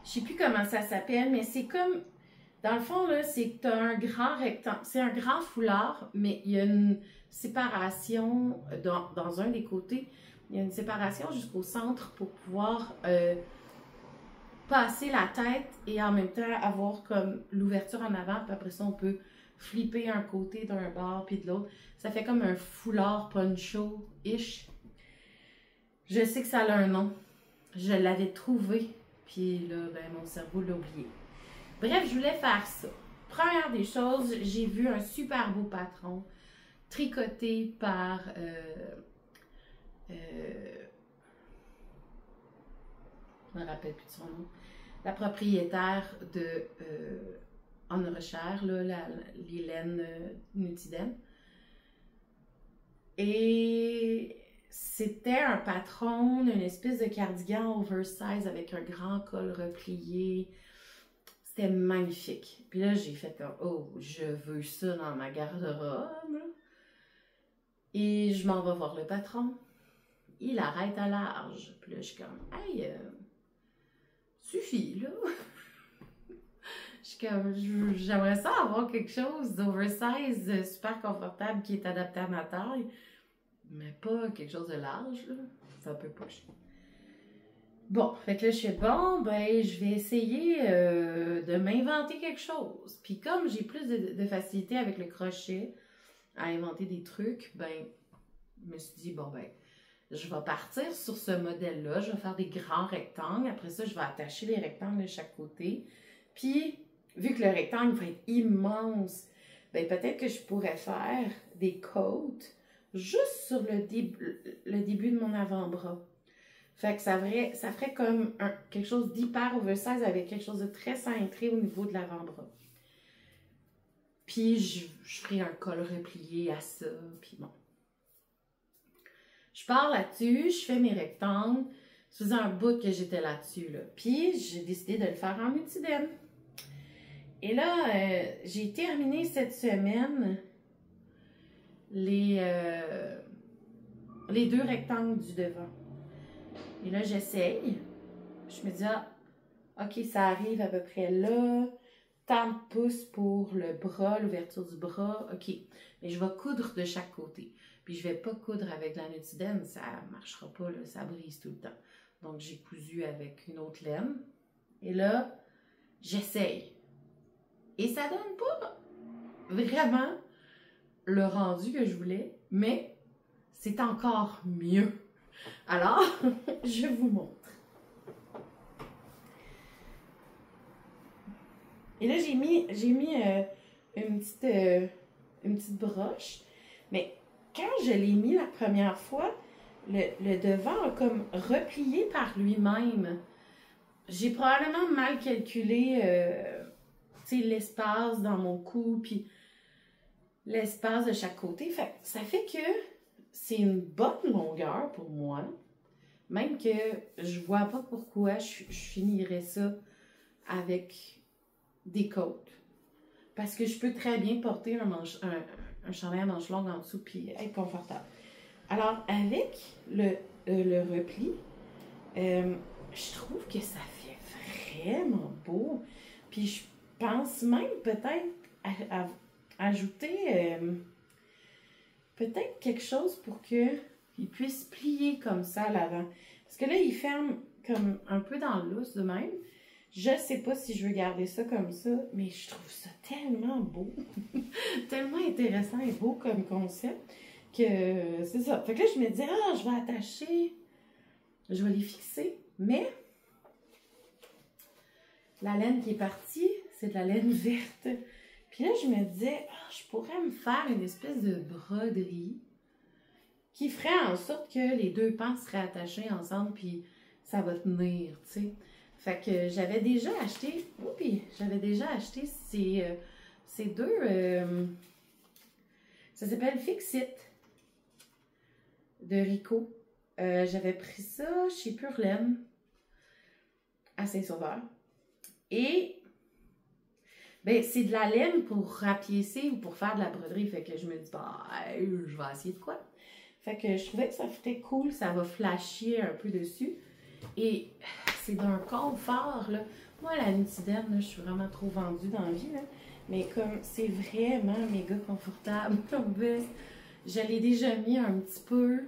Je sais plus comment ça s'appelle, mais c'est comme... Dans le fond, là, c'est que tu as un grand rectangle. C'est un grand foulard, mais il y a une séparation dans un des côtés. Il y a une séparation jusqu'au centre pour pouvoir passer la tête et en même temps avoir comme l'ouverture en avant. Puis après ça, on peut flipper un côté d'un bord puis de l'autre. Ça fait comme un foulard poncho-ish. Je sais que ça a un nom. Je l'avais trouvé. Puis là, ben, mon cerveau l'a oublié. Bref, je voulais faire ça. Première des choses, j'ai vu un super beau patron tricoté par je me rappelle plus de son nom, la propriétaire de Anne Recher, Lylène Nutiden. Et c'était un patron, une espèce de cardigan oversize avec un grand col replié. C'était magnifique. Puis là, j'ai fait comme, oh, je veux ça dans ma garde-robe. Et je m'en vais voir le patron. Il arrête à large. Puis là, je suis comme, hey, suffit, là. Je suis comme, j'aimerais ça avoir quelque chose d'oversize, super confortable, qui est adapté à ma taille. Mais pas quelque chose de large, là. C'est un peu poche. Bon, fait que là, je suis bon, ben, je vais essayer de m'inventer quelque chose. Puis comme j'ai plus de facilité avec le crochet à inventer des trucs, ben, je me suis dit, bon, ben, je vais partir sur ce modèle-là. Je vais faire des grands rectangles. Après ça, je vais attacher les rectangles de chaque côté. Puis, vu que le rectangle va être immense, ben, peut-être que je pourrais faire des côtes juste sur le début de mon avant-bras. Fait que ça ferait comme quelque chose d'hyper oversize avec quelque chose de très cintré au niveau de l'avant-bras. Puis je ferai un col replié à ça, puis bon. Je pars là-dessus, je fais mes rectangles. Ça faisait un bout que j'étais là-dessus, là. Puis j'ai décidé de le faire en multidène. Et là, j'ai terminé cette semaine les 2 rectangles du devant. Et là, j'essaye. Je me dis, ah, ok, ça arrive à peu près là. Tant de pouces pour le bras, l'ouverture du bras. Ok, mais je vais coudre de chaque côté. Puis je vais pas coudre avec la Nutiden, ça marchera pas, là, ça brise tout le temps. Donc j'ai cousu avec une autre laine. Et là, j'essaye. Et ça donne pas vraiment le rendu que je voulais, mais c'est encore mieux. Alors, je vous montre. Et là, j'ai mis une petite broche, mais quand je l'ai mis la première fois, le devant a comme replié par lui-même. J'ai probablement mal calculé l'espace dans mon cou, puis l'espace de chaque côté. Fait, ça fait que c'est une bonne longueur pour moi, même que je vois pas pourquoi je finirais ça avec des côtes. Parce que je peux très bien porter un chandail à manches longues en dessous puis être confortable. Alors, avec le repli, je trouve que ça fait vraiment beau. Puis je pense même peut-être à ajouter peut-être quelque chose pour qu'il puisse plier comme ça à l'avant. Parce que là, il ferme comme un peu dans le lousse de même. Je sais pas si je veux garder ça comme ça, mais je trouve ça tellement beau, tellement intéressant et beau comme concept que c'est ça. Fait que là, je me dis, ah, je vais attacher, je vais les fixer, mais la laine qui est partie, c'est de la laine verte. Puis là, je me disais, ah, je pourrais me faire une espèce de broderie qui ferait en sorte que les deux pans seraient attachés ensemble, puis ça va tenir, tu sais. Fait que j'avais déjà acheté, ces deux, ça s'appelle Fix-It de Rico. J'avais pris ça chez Pure Laine à Saint-Sauveur. Et ben, c'est de la laine pour rapiécer ou pour faire de la broderie. Fait que je me dis, bah, je vais essayer de quoi. Fait que je trouvais que ça fitait cool, ça va flasher un peu dessus. Et c'est d'un confort, là. Moi, la Nutiden, là, je suis vraiment trop vendue dans la vie, là. Mais comme c'est vraiment méga confortable comme veste, je l'ai déjà mis un petit peu.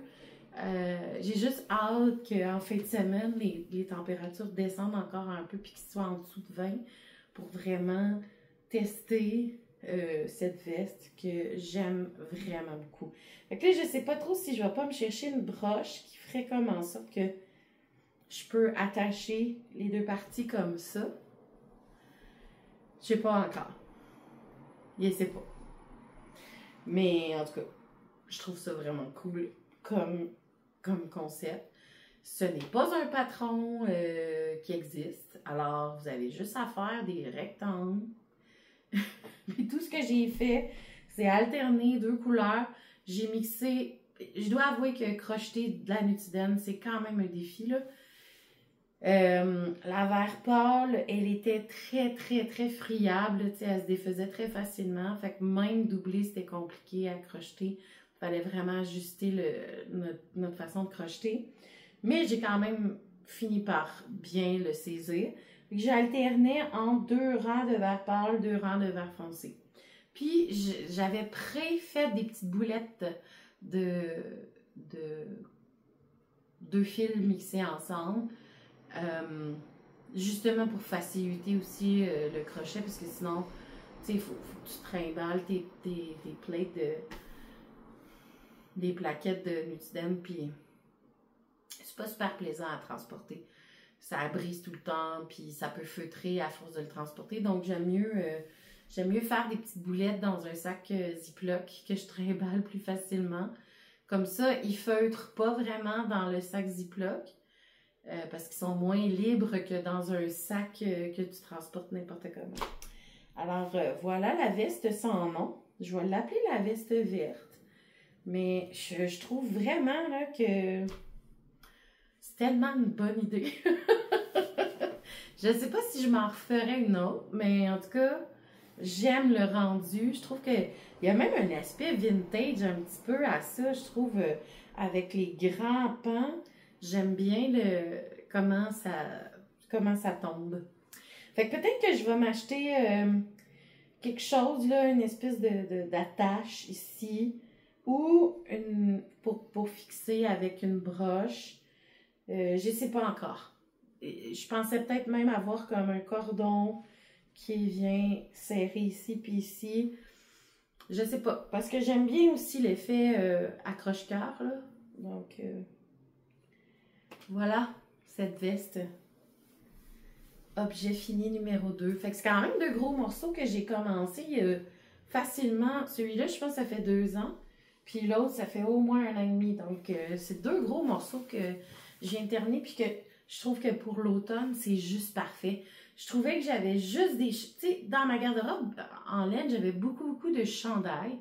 J'ai juste hâte qu'en fin de semaine, les températures descendent encore un peu puis qu'ils soient en dessous de 20 pour vraiment tester cette veste que j'aime vraiment beaucoup. Fait que là, je sais pas trop si je vais pas me chercher une broche qui ferait comme en sorte que je peux attacher les deux parties comme ça. Je sais pas encore. Je sais pas. Mais en tout cas, je trouve ça vraiment cool comme concept. Ce n'est pas un patron qui existe. Alors, vous avez juste à faire des rectangles. Mais tout ce que j'ai fait, c'est alterner deux couleurs. J'ai mixé... Je dois avouer que crocheter de la Nutiden, c'est quand même un défi, là. La vert pâle, elle était très, très, très friable. Tu sais, elle se défaisait très facilement. Fait que même doubler, c'était compliqué à crocheter. Il fallait vraiment ajuster notre façon de crocheter. Mais j'ai quand même fini par bien le saisir. J'ai alterné en 2 rangs de vert pâle, 2 rangs de vert foncé. Puis, j'avais pré-fait des petites boulettes de deux fils mixés ensemble. Justement pour faciliter aussi le crochet, parce que sinon, tu sais, il faut que tu trimbales tes plates des plaquettes de Nutiden, puis c'est pas super plaisant à transporter. Ça brise tout le temps, puis ça peut feutrer à force de le transporter. Donc, j'aime mieux faire des petites boulettes dans un sac Ziploc que je trimballe plus facilement. Comme ça, ils feutrent pas vraiment dans le sac Ziploc. Parce qu'ils sont moins libres que dans un sac que tu transportes n'importe comment. Alors, voilà la veste sans nom. Je vais l'appeler la veste verte. Mais je trouve vraiment là, que c'est tellement une bonne idée. Je ne sais pas si je m'en referais une autre, mais en tout cas, j'aime le rendu. Je trouve qu'il y a même un aspect vintage un petit peu à ça, je trouve, avec les grands pans. J'aime bien comment ça tombe. Fait que peut-être que je vais m'acheter quelque chose, là, une espèce d'attache ici, ou pour fixer avec une broche. Je sais pas encore. Je pensais peut-être même avoir comme un cordon qui vient serrer ici puis ici. Je sais pas. Parce que j'aime bien aussi l'effet accroche-cœur, là. Donc, voilà cette veste. Objet fini numéro 2. Fait que c'est quand même de gros morceaux que j'ai commencé facilement. Celui-là, je pense que ça fait 2 ans. Puis l'autre, ça fait au moins 1 an et demi. Donc, c'est 2 gros morceaux que j'ai internés. Puis que je trouve que pour l'automne, c'est juste parfait. Je trouvais que j'avais juste des... Tu sais, dans ma garde-robe en laine, j'avais beaucoup de chandails,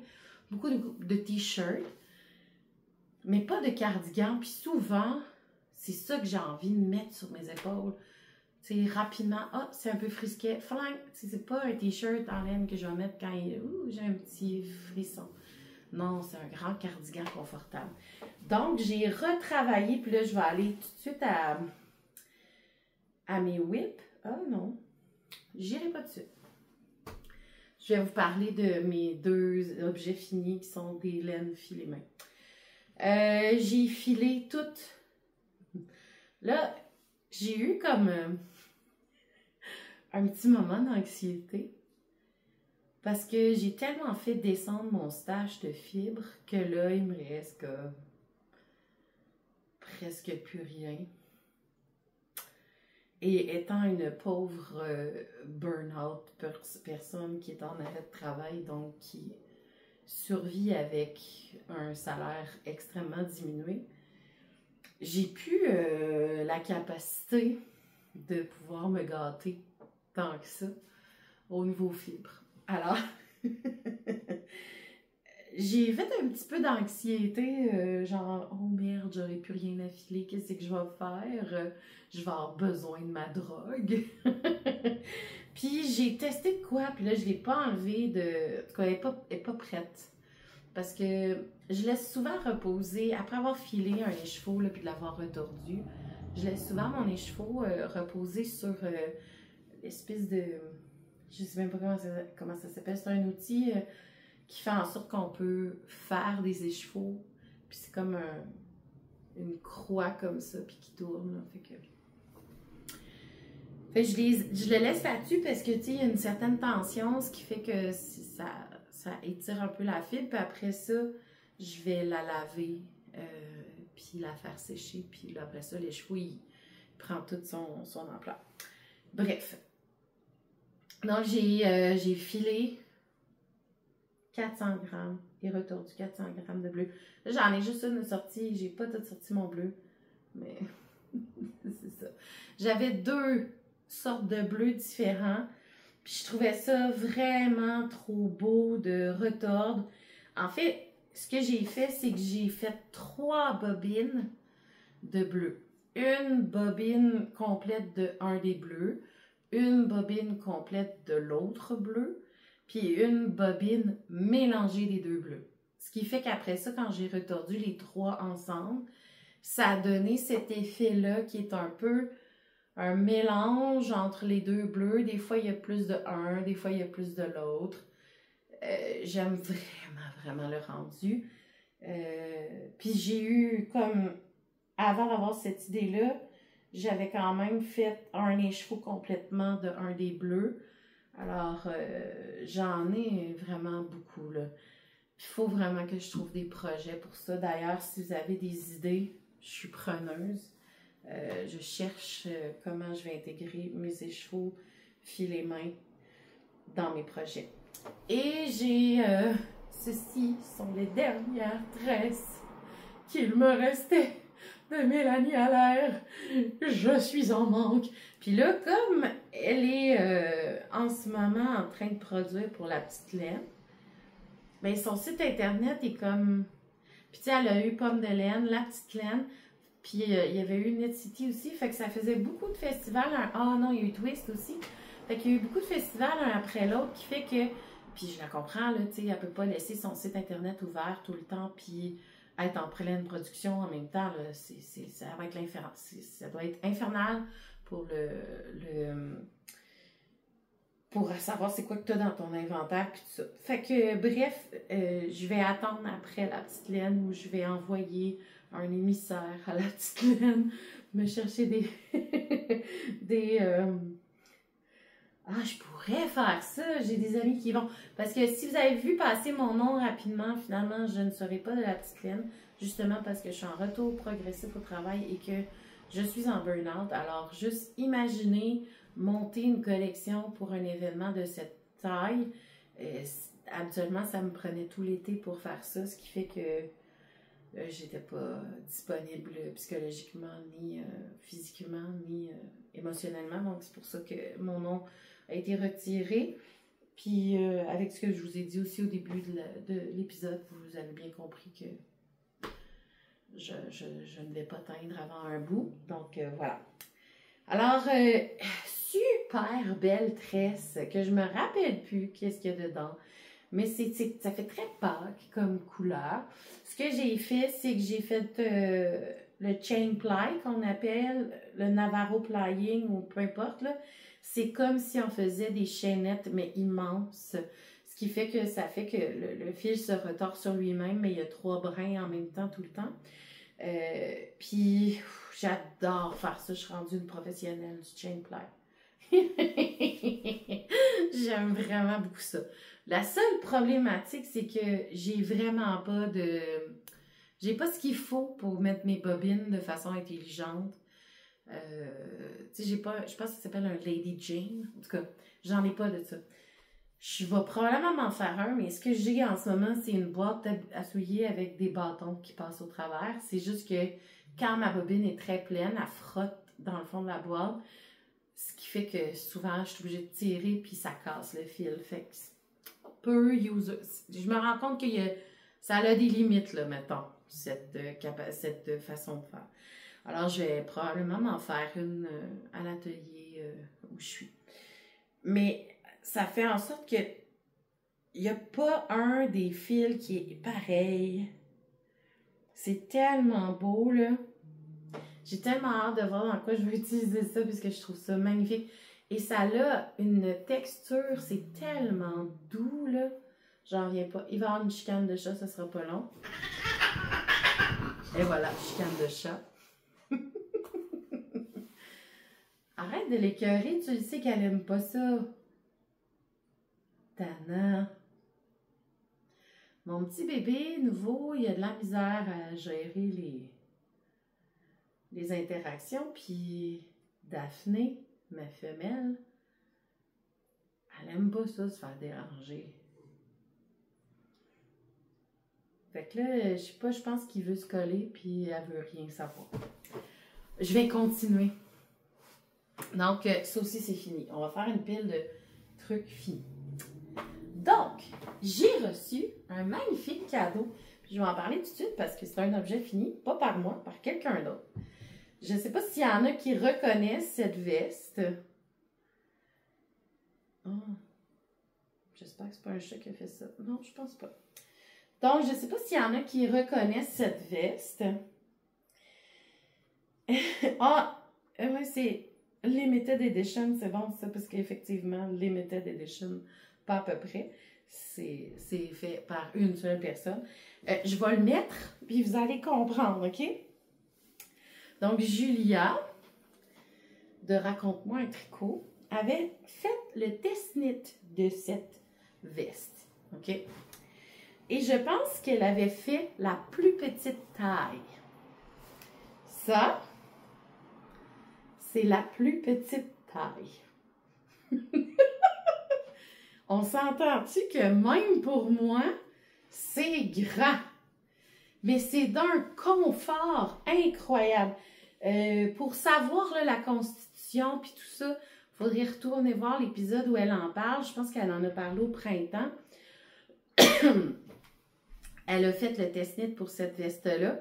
beaucoup de t-shirts, mais pas de cardigan. Puis souvent, c'est ça que j'ai envie de mettre sur mes épaules. Tu sais, rapidement, ah, c'est un peu frisquet, flang. C'est pas un t-shirt en laine que je vais mettre quand j'ai un petit frisson. Non, c'est un grand cardigan confortable. Donc, j'ai retravaillé, puis là, je vais aller tout de suite à mes whips. Ah non, j'irai pas dessus. Je vais vous parler de mes 2 objets finis qui sont des laines filées main. J'ai filé toutes. Là, j'ai eu comme un petit moment d'anxiété parce que j'ai tellement fait descendre mon stash de fibres que là, il me reste presque plus rien. Et étant une pauvre burn-out personne qui est en arrêt de travail, donc qui survit avec un salaire extrêmement diminué, j'ai plus la capacité de pouvoir me gâter tant que ça au niveau fibres. Alors, j'ai fait un petit peu d'anxiété, genre, oh merde, j'aurais plus rien à filer, qu'est-ce que je vais faire? Je vais avoir besoin de ma drogue. Puis j'ai testé de quoi, puis là, je l'ai pas enlevé de... En tout cas, elle est pas prête. Parce que je laisse souvent reposer, après avoir filé un écheveau, là, puis de l'avoir retordu, je laisse souvent mon écheveau reposer sur l'espèce de... Je sais même pas comment ça s'appelle. C'est un outil qui fait en sorte qu'on peut faire des écheveaux. Puis c'est comme une croix comme ça, puis qui tourne. Là. Fait que je le laisse là-dessus parce que, tu sais, il y a une certaine tension, ce qui fait que ça étire un peu la fibre. Puis après ça, je vais la laver, puis la faire sécher. Puis là, après ça, l'écheveau, il prend tout son emploi. Bref. Donc, j'ai filé 400 grammes et retordu 400 grammes de bleu. Là, j'en ai juste une sortie. J'ai pas tout sorti mon bleu. Mais c'est ça. J'avais 2 sortes de bleus différents. Puis je trouvais ça vraiment trop beau de retordre. En fait, ce que j'ai fait, c'est que j'ai fait 3 bobines de bleu. Une bobine complète de un des bleus. Une bobine complète de l'autre bleu, puis une bobine mélangée des 2 bleus. Ce qui fait qu'après ça, quand j'ai retordu les 3 ensemble, ça a donné cet effet-là qui est un peu un mélange entre les 2 bleus. Des fois, il y a plus de un, des fois, il y a plus de l'autre. J'aime vraiment le rendu. Puis j'ai eu comme, avant d'avoir cette idée-là, j'avais quand même fait un écheveau complètement de un des bleus. Alors, j'en ai vraiment beaucoup, là. Il faut vraiment que je trouve des projets pour ça. D'ailleurs, si vous avez des idées, je suis preneuse. Je cherche comment je vais intégrer mes écheveaux filés main dans mes projets. Et j'ai... ceci sont les dernières tresses qu'il me restait de Mélanie Allaire. Je suis en manque. Puis là, comme elle est en ce moment en train de produire pour la petite laine, ben son site internet est comme... Puis tu sais, elle a eu Pomme de laine, la petite laine, puis il y avait eu Knit City aussi, fait que ça faisait beaucoup de festivals. Ah non, il y a eu Twist aussi. Fait qu'il y a eu beaucoup de festivals un après l'autre qui fait que... Puis je la comprends, là, tu sais, elle peut pas laisser son site internet ouvert tout le temps, puis être en pleine production en même temps, là, ça va être l'infernal. Ça doit être infernal pour pour savoir c'est quoi que tu as dans ton inventaire puis tout ça. Fait que, bref, je vais attendre après la petite laine où je vais envoyer un émissaire à la petite laine me chercher des... je pourrais faire ça. J'ai des amis qui vont. Parce que si vous avez vu passer mon nom rapidement, finalement, je ne serai pas de la petite laine. Justement parce que je suis en retour progressif au travail et que je suis en burn-out. Alors, juste imaginez monter une collection pour un événement de cette taille. Habituellement, ça me prenait tout l'été pour faire ça, ce qui fait que j'étais pas disponible psychologiquement, ni physiquement, ni émotionnellement. Donc, c'est pour ça que mon nom a été retiré. Puis, avec ce que je vous ai dit aussi au début de l'épisode, vous avez bien compris que je ne vais pas teindre avant un bout. Donc, voilà. Alors, super belle tresse que je me rappelle plus qu'est-ce qu'il y a dedans. Mais ça fait très Pâques comme couleur. Ce que j'ai fait, c'est que j'ai fait le chain ply qu'on appelle, le Navarro plying ou peu importe, là. C'est comme si on faisait des chaînettes, mais immenses. Ce qui fait que ça fait que le fil se retord sur lui-même, mais il y a 3 brins en même temps tout le temps. Puis, j'adore faire ça. Je suis rendue une professionnelle du chain ply. J'aime vraiment beaucoup ça. La seule problématique, c'est que j'ai vraiment pas de... J'ai pas ce qu'il faut pour mettre mes bobines de façon intelligente. Tu sais, j'ai pas... Je pense que ça s'appelle un Lady Jane. En tout cas, j'en ai pas de ça. Je vais probablement m'en faire un, mais ce que j'ai en ce moment, c'est une boîte à souliers avec des bâtons qui passent au travers. C'est juste que quand ma bobine est très pleine, elle frotte dans le fond de la boîte. Ce qui fait que souvent, je suis obligée de tirer puis ça casse le fil. Fait que peu user. Je me rends compte que ça a des limites, là, mettons, cette façon de faire. Alors, je vais probablement m'en faire une à l'atelier où je suis. Mais ça fait en sorte que il n'y a pas un des fils qui est pareil. C'est tellement beau, là. J'ai tellement hâte de voir dans quoi je vais utiliser ça puisque je trouve ça magnifique. Et ça a une texture, c'est tellement doux, là. J'en reviens pas. Il va y avoir une chicane de chat, ça sera pas long. Et voilà, chicane de chat. Arrête de l'écœurer, tu le sais qu'elle aime pas ça. Tana. Mon petit bébé nouveau, il a de la misère à gérer les interactions. Puis Daphné, ma femelle, elle aime pas ça, se faire déranger. Fait que là, je sais pas, je pense qu'il veut se coller, puis elle veut rien savoir. Je vais continuer. Donc, ça aussi, c'est fini. On va faire une pile de trucs finis. Donc, j'ai reçu un magnifique cadeau. Puis je vais en parler tout de suite parce que c'est un objet fini, pas par moi, par quelqu'un d'autre. Je ne sais pas s'il y en a qui reconnaissent cette veste. Oh. J'espère que c'est pas un chat qui a fait ça. Non, je pense pas. Donc, je ne sais pas s'il y en a qui reconnaissent cette veste. Ouais, c'est Limited Edition. C'est bon ça, parce qu'effectivement, Limited Edition, pas à peu près. C'est fait par une seule personne. Je vais le mettre, puis vous allez comprendre, OK? Donc, Julia, de Raconte-moi un tricot, avait fait le test-knit de cette veste, OK? Et je pense qu'elle avait fait la plus petite taille. Ça, c'est la plus petite taille. On s'entend-tu que même pour moi, c'est grand. Mais c'est d'un confort incroyable. Pour savoir là, la Constitution puis tout ça, il faudrait retourner voir l'épisode où elle en parle. Je pense qu'elle en a parlé au printemps. Elle a fait le test-knit pour cette veste-là.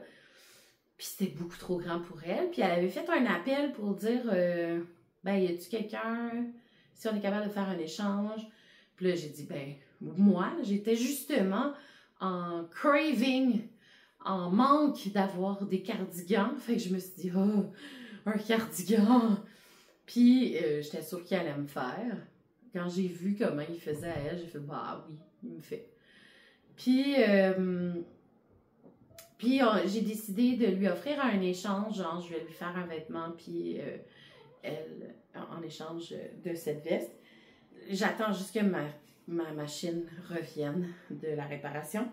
Puis c'était beaucoup trop grand pour elle. Puis elle avait fait un appel pour dire, ben, y a-tu quelqu'un, si on est capable de faire un échange? Puis là, j'ai dit, ben, moi, j'étais justement en craving, en manque d'avoir des cardigans. Fait que je me suis dit, oh, un cardigan! Puis, j'étais sûre qu'il allait me faire. Quand j'ai vu comment il faisait à elle, j'ai fait, bah oui, il me fait. Puis j'ai décidé de lui offrir un échange, genre je vais lui faire un vêtement, puis elle, en échange de cette veste. J'attends juste que ma machine revienne de la réparation.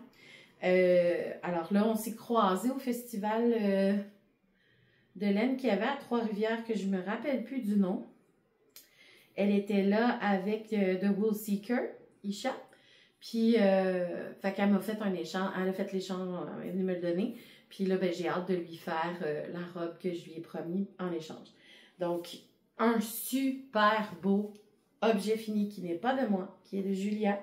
Alors là, on s'est croisés au festival de laine qu'il y avait à Trois-Rivières, que je me rappelle plus du nom. Elle était là avec The Wool Seeker, Isha. Puis, fait qu'elle m'a fait un échange, elle a fait l'échange, elle est venue me le donner. Puis là, ben, j'ai hâte de lui faire la robe que je lui ai promis en échange. Donc, un super beau objet fini qui n'est pas de moi, qui est de Julia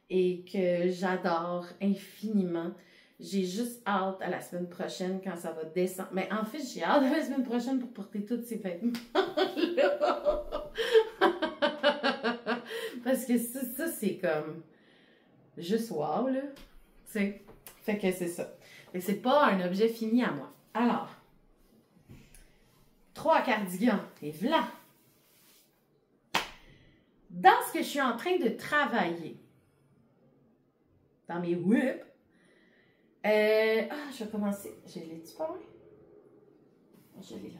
et que j'adore infiniment. J'ai juste hâte à la semaine prochaine quand ça va descendre. Mais en fait, j'ai hâte à la semaine prochaine pour porter tous ces vêtements-là. Parce que ça c'est comme juste wow, là. Tu sais. Fait que c'est ça. Fait que c'est pas un objet fini à moi. Alors, 3 cardigans. Et voilà. Dans ce que je suis en train de travailler, dans mes whips, je vais commencer. Je l'ai-tu pas loin? Je l'ai là.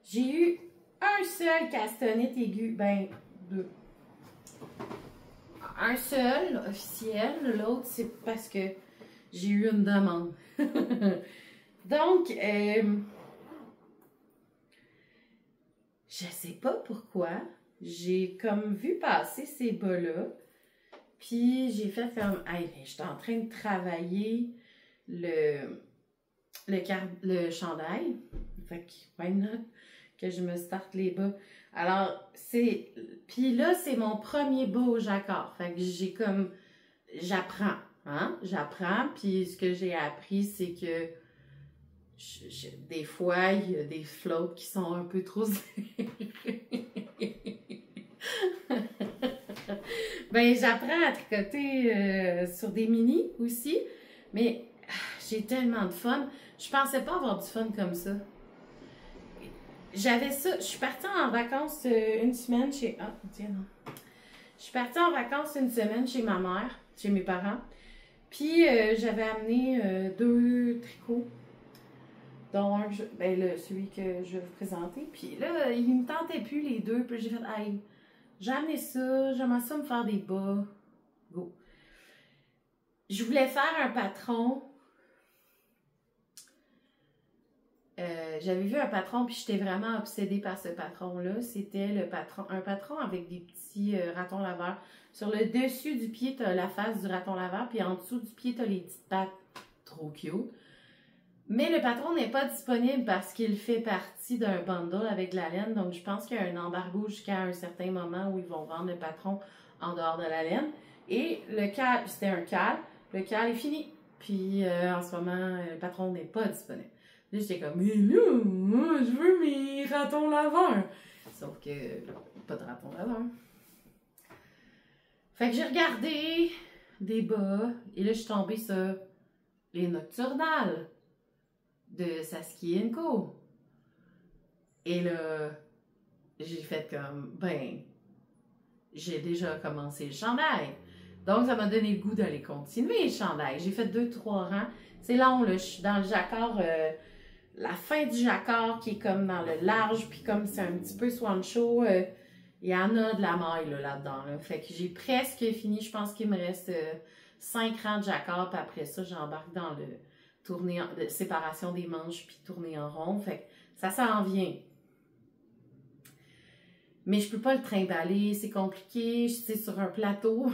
J'ai eu un seul castanete aigu, ben 2. Un seul officiel, l'autre c'est parce que j'ai eu une demande. Donc, je sais pas pourquoi, j'ai comme vu passer ces bas-là, puis j'ai fait comme, hey, j'étais en train de travailler le chandail, fait que, why not, que je me starte les bas. Alors, puis là, c'est mon premier bas au jacquard, fait que j'ai comme, j'apprends, hein, j'apprends, puis ce que j'ai appris, c'est que des fois, il y a des floats qui sont un peu trop ben, j'apprends à tricoter sur des mini aussi, mais j'ai tellement de fun. Je pensais pas avoir du fun comme ça. J'avais ça, je suis partie en vacances une semaine chez... Ah, tiens, non. Je suis partie en vacances une semaine chez ma mère, chez mes parents. Puis, j'avais amené 2 tricots, dont un, celui que je vais vous présenter. Puis là, il ne me tentait plus les 2. Puis j'ai fait, hey, j'ai amené ça, j'aimerais ça me faire des bas. Go. Je voulais faire un patron. J'avais vu un patron, puis j'étais vraiment obsédée par ce patron-là. C'était un patron avec des petits ratons laveurs. Sur le dessus du pied, tu as la face du raton laveur, puis en dessous du pied, tu as les petites pattes. Trop cute. Mais le patron n'est pas disponible parce qu'il fait partie d'un bundle avec de la laine. Donc, je pense qu'il y a un embargo jusqu'à un certain moment où ils vont vendre le patron en dehors de la laine. Et le cal, c'était un cal. Le cal est fini. Puis, en ce moment, le patron n'est pas disponible. Là, j'étais comme, mais là, moi, je veux mes ratons laveurs. Sauf que, pas de ratons laveurs. Fait que j'ai regardé des bas. Et là, je suis tombée sur les Nocturnales de Saskia & Co. Et là, j'ai fait comme, ben, j'ai déjà commencé le chandail. Donc, ça m'a donné le goût d'aller continuer le chandail. J'ai fait 2-3 rangs. C'est long, là, je suis dans le jacquard, la fin du jacquard qui est comme dans le large, puis comme c'est un petit peu swancho, il y en a de la maille là-dedans. Là. Fait que j'ai presque fini. Je pense qu'il me reste 5 rangs de jacquard, puis après ça, j'embarque dans le de séparation des manches puis tourner en rond. Fait que ça s'en vient. Mais je peux pas le trimballer, c'est compliqué, c'est sur un plateau.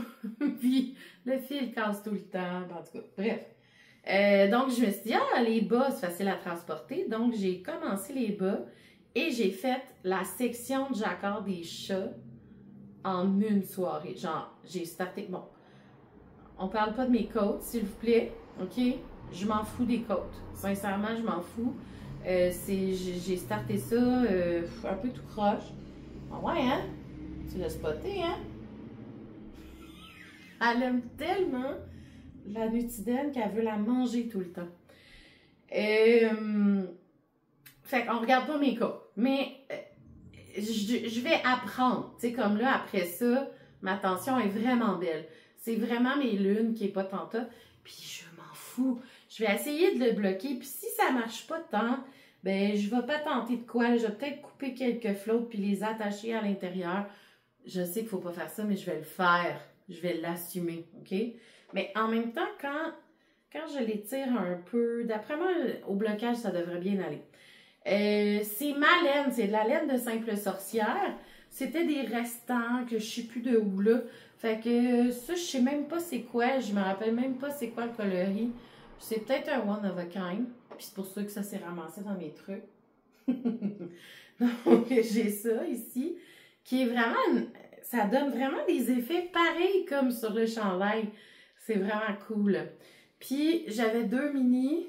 Puis le fil casse tout le temps. En tout cas, bref. Donc je me suis dit, ah, les bas, c'est facile à transporter. Donc j'ai commencé les bas et j'ai fait la section de jacquard des chats en une soirée. Genre, j'ai starté. Bon, on parle pas de mes côtes, s'il vous plaît. OK? Je m'en fous des côtes. Sincèrement, je m'en fous. J'ai starté ça un peu tout croche. Ah ouais, hein? Tu l'as spoté, hein? Elle aime tellement la Nutiden qu'elle veut la manger tout le temps. Fait qu'on regarde pas mes cas. Mais je vais apprendre. Tu sais, comme là, après ça, ma tension est vraiment belle. C'est vraiment mes lunes qui est pas tant top. Puis je m'en fous. Je vais essayer de le bloquer. Puis si ça marche pas tant, ben je vais pas tenter de quoi. Je vais peut-être couper quelques flottes puis les attacher à l'intérieur. Je sais qu'il faut pas faire ça, mais je vais le faire. Je vais l'assumer, OK? Mais en même temps, quand je les tire un peu, d'après moi, au blocage, ça devrait bien aller. C'est ma laine, c'est de la laine de Simple Sorcière. C'était des restants que je sais plus de où là. Fait que ça, je sais même pas c'est quoi. Je me rappelle même pas c'est quoi le coloris. C'est peut-être un one of a kind. Puis c'est pour ça que ça s'est ramassé dans mes trucs. Donc j'ai ça ici. Qui est vraiment... Ça donne vraiment des effets pareils comme sur le chandail. C'est vraiment cool. Puis j'avais 2 mini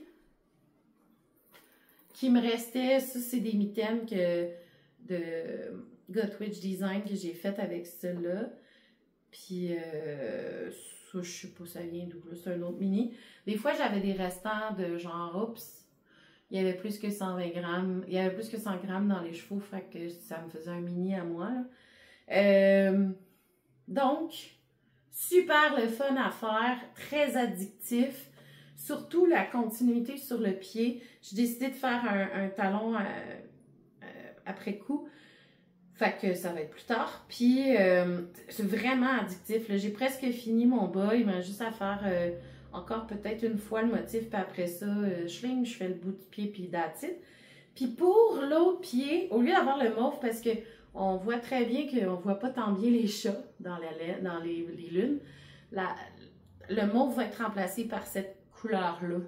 qui me restaient. Ça, c'est des mitaines de Gotwitch Design que j'ai fait avec celle-là. Puis ça, je sais pas, ça vient d'où. C'est un autre mini. Des fois, j'avais des restants de genre, oups, il y avait plus que 120 grammes. Il y avait plus que 100 grammes dans les chevaux. Fait que ça me faisait un mini à moi, là. Donc, super le fun à faire, très addictif, surtout la continuité sur le pied. J'ai décidé de faire un talon après coup, fait que ça va être plus tard. Puis, c'est vraiment addictif. J'ai presque fini mon bas, il me reste juste à faire encore peut-être une fois le motif, puis après ça, je fais le bout du pied, puis that's it. Puis pour l'autre pied, au lieu d'avoir le mauve, parce que on voit très bien qu'on ne voit pas tant bien les chats dans les lunes. Le mauve va être remplacé par cette couleur-là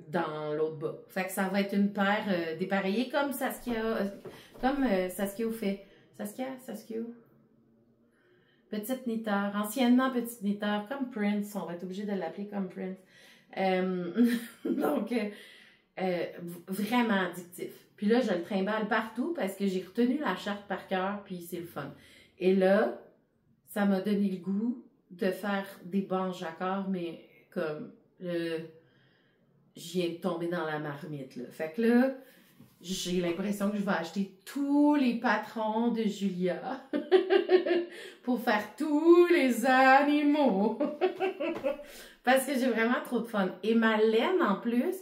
dans l'autre bas. Fait que ça va être une paire dépareillée comme Saskia fait. Saskia? Petite knitteur, anciennement petite knitteur, comme Prince. On va être obligé de l'appeler comme Prince. Donc, vraiment addictif. Puis là, je le trimballe partout parce que j'ai retenu la charte par cœur, puis c'est le fun. Et là, ça m'a donné le goût de faire des bas en jacquard, mais comme je viens de tomber dans la marmite, là. Fait que là, j'ai l'impression que je vais acheter tous les patrons de Julia pour faire tous les animaux. Parce que j'ai vraiment trop de fun. Et ma laine, en plus,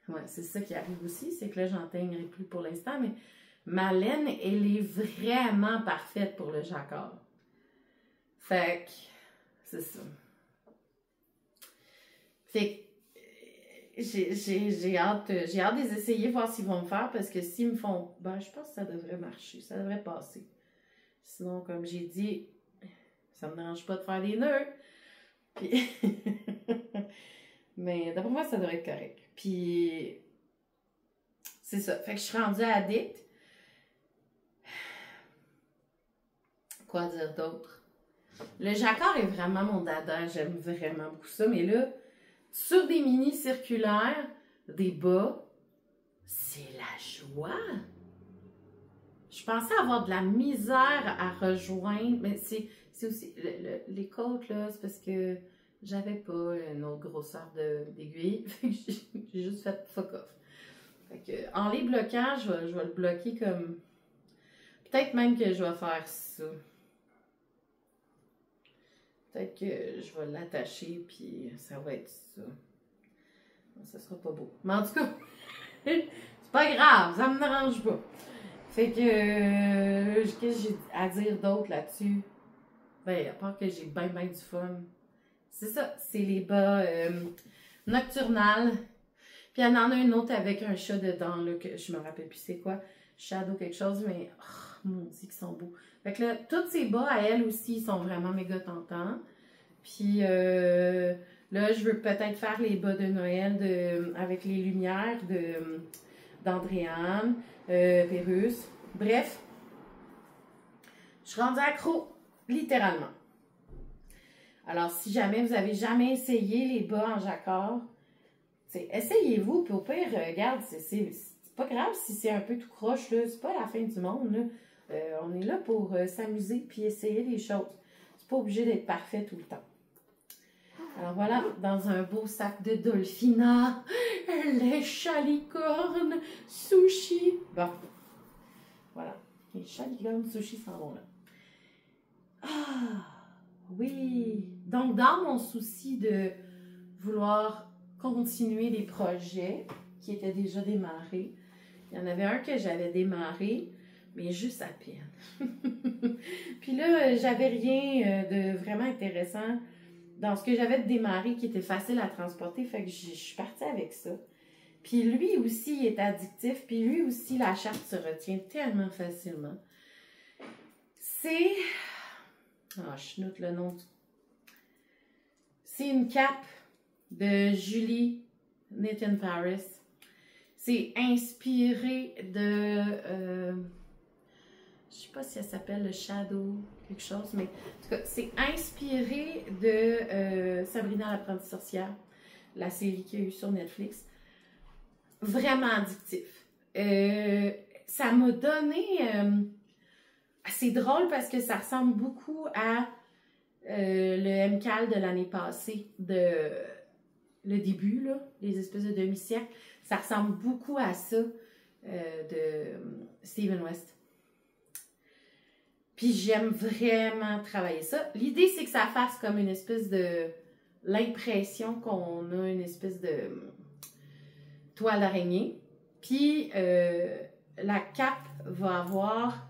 ouais, c'est ça qui arrive aussi, c'est que là, j'en teignerai plus pour l'instant, mais ma laine, elle est vraiment parfaite pour le jacquard. Fait que, c'est ça. Fait que, j'ai hâte de les essayer, voir s'ils vont me faire, parce que s'ils me font, ben, je pense que ça devrait marcher, ça devrait passer. Sinon, comme j'ai dit, ça me dérange pas de faire des nœuds. Puis, mais d'après moi, ça devrait être correct. Puis, c'est ça. Fait que je suis rendue addict. Quoi dire d'autre? Le jacquard est vraiment mon dada. J'aime vraiment beaucoup ça. Mais là, sur des mini circulaires, des bas, c'est la joie. Je pensais avoir de la misère à rejoindre. Mais c'est aussi... les côtes, là, c'est parce que j'avais pas une autre grosseur d'aiguille. J'ai juste fait fuck off. Fait que, en les bloquant, je vais le bloquer comme... Peut-être même que je vais faire ça. Peut-être que je vais l'attacher, puis ça va être ça. Ça sera pas beau. Mais en tout cas, c'est pas grave, ça me dérange pas. Fait que, qu'est-ce que j'ai à dire d'autre là-dessus? Ben, à part que j'ai bien du fun. C'est ça, c'est les bas nocturnales. Puis il y en a une autre avec un chat dedans, là, que je me rappelle plus c'est quoi. Shadow quelque chose, mais oh, mon Dieu, qu'ils sont beaux. Fait que là, tous ces bas à elle aussi sont vraiment méga tentants. Puis là, je veux peut-être faire les bas de Noël avec les lumières d'Andréane, Pérusse. Bref, je suis rendue accro, littéralement. Alors, si jamais vous avez jamais essayé les bas en jacquard, essayez-vous, puis au pire, regarde, c'est pas grave si c'est un peu tout croche, là, c'est pas la fin du monde, là. On est là pour s'amuser puis essayer des choses. C'est pas obligé d'être parfait tout le temps. Alors voilà, dans un beau sac de Dolphina, les chalicornes, sushi. Bon, voilà, les chalicornes, sushi s'en vont là. Ah, oui. Donc, dans mon souci de vouloir continuer des projets qui étaient déjà démarrés, il y en avait un que j'avais démarré, mais juste à peine. Puis là, j'avais rien de vraiment intéressant dans ce que j'avais démarré qui était facile à transporter, fait que je suis partie avec ça. Puis lui aussi, il est addictif, puis lui aussi, la charte se retient tellement facilement. C'est... Ah, je note le nom. C'est une cape de Julie Knit Paris. C'est inspiré de... je sais pas si elle s'appelle le Shadow, quelque chose, mais en tout cas, c'est inspiré de Sabrina l'apprentie sorcière, la série qu'il y a eu sur Netflix. Vraiment addictif. Ça m'a donné... c'est drôle parce que ça ressemble beaucoup à le MCAL de l'année passée, le début, là, les espèces de demi-siècle. Ça ressemble beaucoup à ça de Steven West. Puis j'aime vraiment travailler ça. L'idée, c'est que ça fasse comme une espèce de... l'impression qu'on a une espèce de toile d'araignée. Puis la cape va avoir...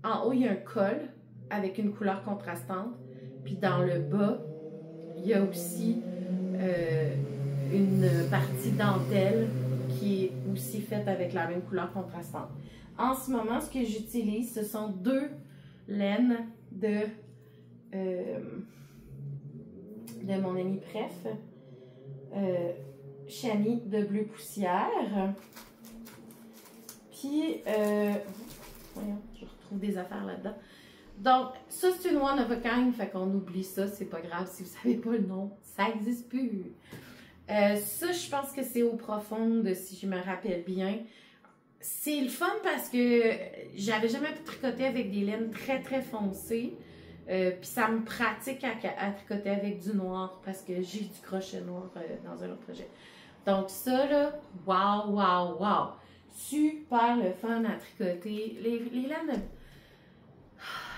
En haut, il y a un col avec une couleur contrastante. Puis dans le bas, il y a aussi une partie dentelle qui est aussi faite avec la même couleur contrastante. En ce moment, ce que j'utilise, ce sont 2 laines de mon ami Pref. Chamois de bleu poussière. Puis, voyons, je retrouve des affaires là-dedans. Donc, ça, c'est une one of a kind, fait qu'on oublie ça, c'est pas grave si vous savez pas le nom, ça n'existe plus. Ça, je pense que c'est Eau Profonde, si je me rappelle bien. C'est le fun parce que j'avais jamais tricoté avec des laines très, très foncées. Puis ça me pratique à tricoter avec du noir parce que j'ai du crochet noir dans un autre projet. Donc ça, là, wow, wow, wow! Super le fun à tricoter.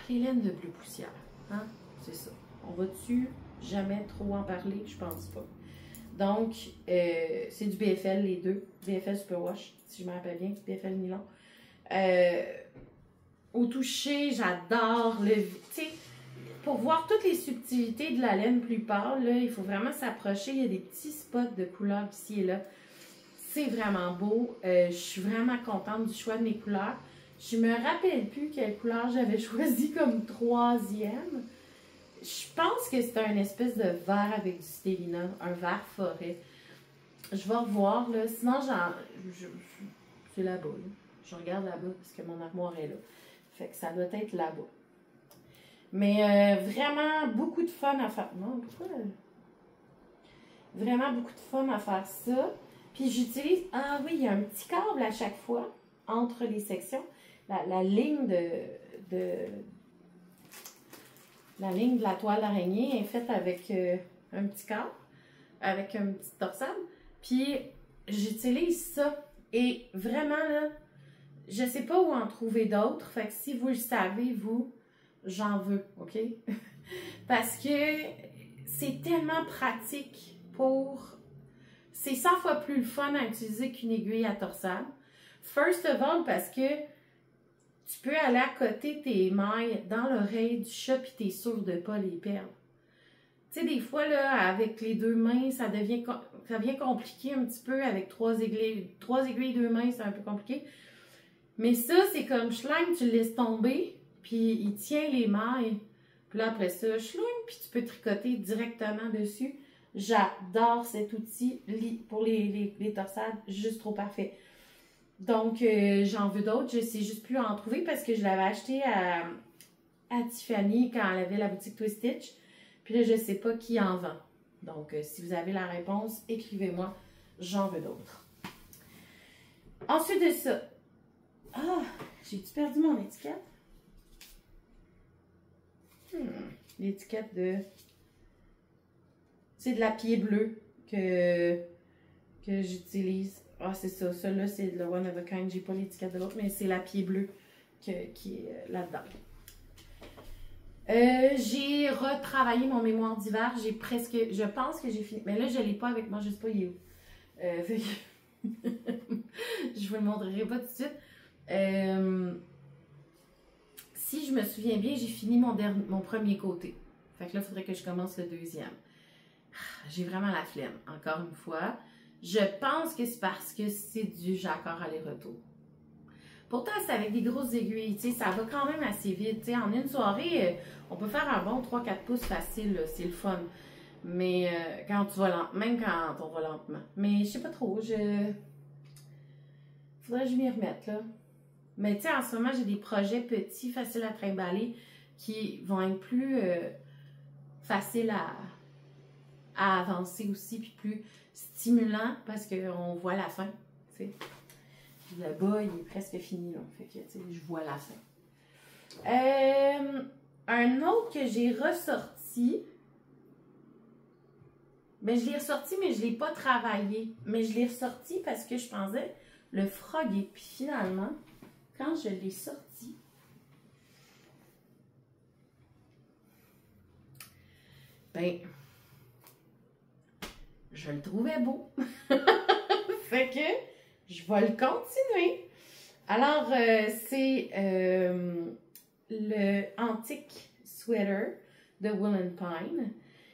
Les laines de bleu poussière, hein? C'est ça. On va-tu jamais trop en parler? Je pense pas. Donc, c'est du BFL, les deux. BFL Superwash, si je me rappelle bien. BFL nylon. Au toucher, j'adore le... Tu sais, pour voir toutes les subtilités de la laine plus pâle, là, il faut vraiment s'approcher. Il y a des petits spots de couleurs ici et là. C'est vraiment beau. Je suis vraiment contente du choix de mes couleurs. Je me rappelle plus quelle couleur j'avais choisi comme 3e. Je pense que c'était une espèce de vert avec du stevina, un vert forêt. Je vais revoir, là. Sinon, c'est là-bas. Là. Je regarde là-bas parce que mon armoire est là. Fait que ça doit être là-bas. Mais vraiment beaucoup de fun à faire. Non, pourquoi? Vraiment beaucoup de fun à faire ça. Puis j'utilise... Ah oui, il y a un petit câble à chaque fois entre les sections. La ligne la ligne de la toile d'araignée est faite avec un petit câble, avec une petite torsade. Puis j'utilise ça. Et vraiment, là, je sais pas où en trouver d'autres. Fait que si vous le savez, vous, j'en veux, OK? Parce que c'est tellement pratique pour... C'est 100 fois plus le fun à utiliser qu'une aiguille à torsade. First of all, parce que tu peux aller accoter tes mailles dans l'oreille du chat puis t'es sûr de ne pas les perdre. Tu sais, des fois, là, avec les 2 mains, ça devient compliqué un petit peu avec 3 aiguilles. 3 aiguilles, 2 mains, c'est un peu compliqué. Mais ça, c'est comme schlang, tu le laisses tomber, puis il tient les mailles. Puis là, après ça, schlang, puis tu peux tricoter directement dessus. J'adore cet outil pour les torsades, juste trop parfait. Donc, j'en veux d'autres, je sais juste plus en trouver parce que je l'avais acheté à Tiffany quand elle avait la boutique Twist Stitch. Puis là, je sais pas qui en vend. Donc, si vous avez la réponse, écrivez-moi, j'en veux d'autres. Ensuite de ça, Ah, j'ai-tu perdu mon étiquette? L'étiquette de... C'est de la pied bleu que j'utilise. Ah, c'est ça. Celui-là, c'est le One of a Kind. J'ai pas l'étiquette de l'autre, mais c'est la pied bleu qui est là-dedans. J'ai retravaillé mon mémoire d'hiver. J'ai presque... Je pense que j'ai fini. Mais là, je l'ai pas avec moi. Je sais pas, il est où. Fait que... je vous le montrerai pas tout de suite. Si je me souviens bien, j'ai fini mon premier côté. Fait que là, il faudrait que je commence le deuxième. J'ai vraiment la flemme, encore une fois. Je pense que c'est parce que c'est du jacquard aller-retour. Pourtant, c'est avec des grosses aiguilles, tu sais, ça va quand même assez vite. Tu sais, en une soirée, on peut faire un bon 3-4 pouces facile, c'est le fun. Mais quand tu vas lentement, même quand on va lentement. Mais je sais pas trop, faudrait que je m'y remette, là. Mais tu sais, en ce moment, j'ai des projets petits, faciles à trimballer, qui vont être plus faciles à avancer aussi, puis plus stimulants, parce qu'on voit la fin, tu sais. Le bas, il est presque fini, là. Fait que, tu sais, je vois la fin. Un autre que j'ai ressorti, ben, je l'ai ressorti, mais je ne l'ai pas travaillé. Mais je l'ai ressorti parce que je pensais le froguer. Puis finalement, quand je l'ai sorti, ben, je le trouvais beau. Fait que je vais le continuer. Alors, c'est le Antique Sweater de Wool & Pine.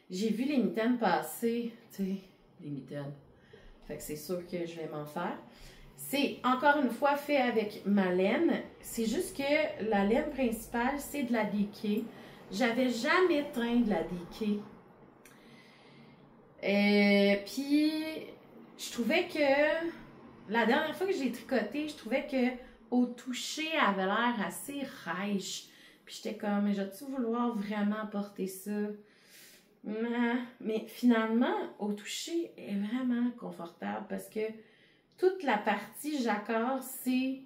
J'ai vu les mitaines passer, tu sais, les mitaines. Fait que c'est sûr que je vais m'en faire. C'est encore une fois fait avec ma laine. C'est juste que la laine principale, c'est de la DK. J'avais jamais teint de la DK. Puis, je trouvais que la dernière fois que j'ai tricoté, je trouvais que au toucher, elle avait l'air assez rêche. Puis j'étais comme, mais j'ai-tu vouloir vraiment porter ça? Mais finalement, au toucher, elle est vraiment confortable parce que toute la partie jacquard, c'est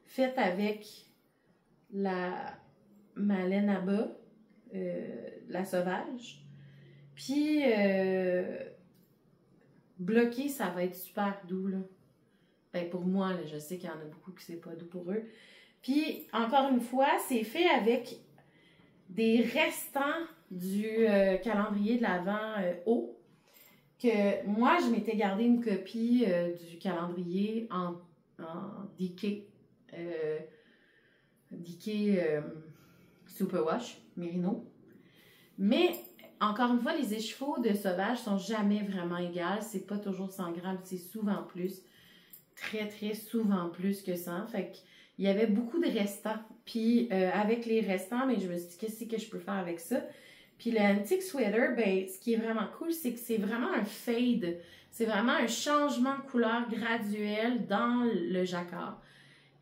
faite avec ma laine à bas, la sauvage. Puis, bloqué, ça va être super doux, là. Ben, pour moi, là, je sais qu'il y en a beaucoup qui c'est pas doux pour eux. Puis, encore une fois, c'est fait avec des restants du calendrier de l'Avent haut. Que moi, je m'étais gardé une copie du calendrier en DK. DK Superwash, Merino. Mais, encore une fois, les échevaux de sauvage sont jamais vraiment égales. C'est pas toujours 100 grammes, c'est souvent plus. Très, très souvent plus que 100. Fait qu'il y avait beaucoup de restants. Puis, avec les restants, ben, je me suis dit, qu'est-ce que je peux faire avec ça? Puis, le Antique Sweater, ben, ce qui est vraiment cool, c'est que c'est vraiment un fade. C'est vraiment un changement de couleur graduel dans le jacquard.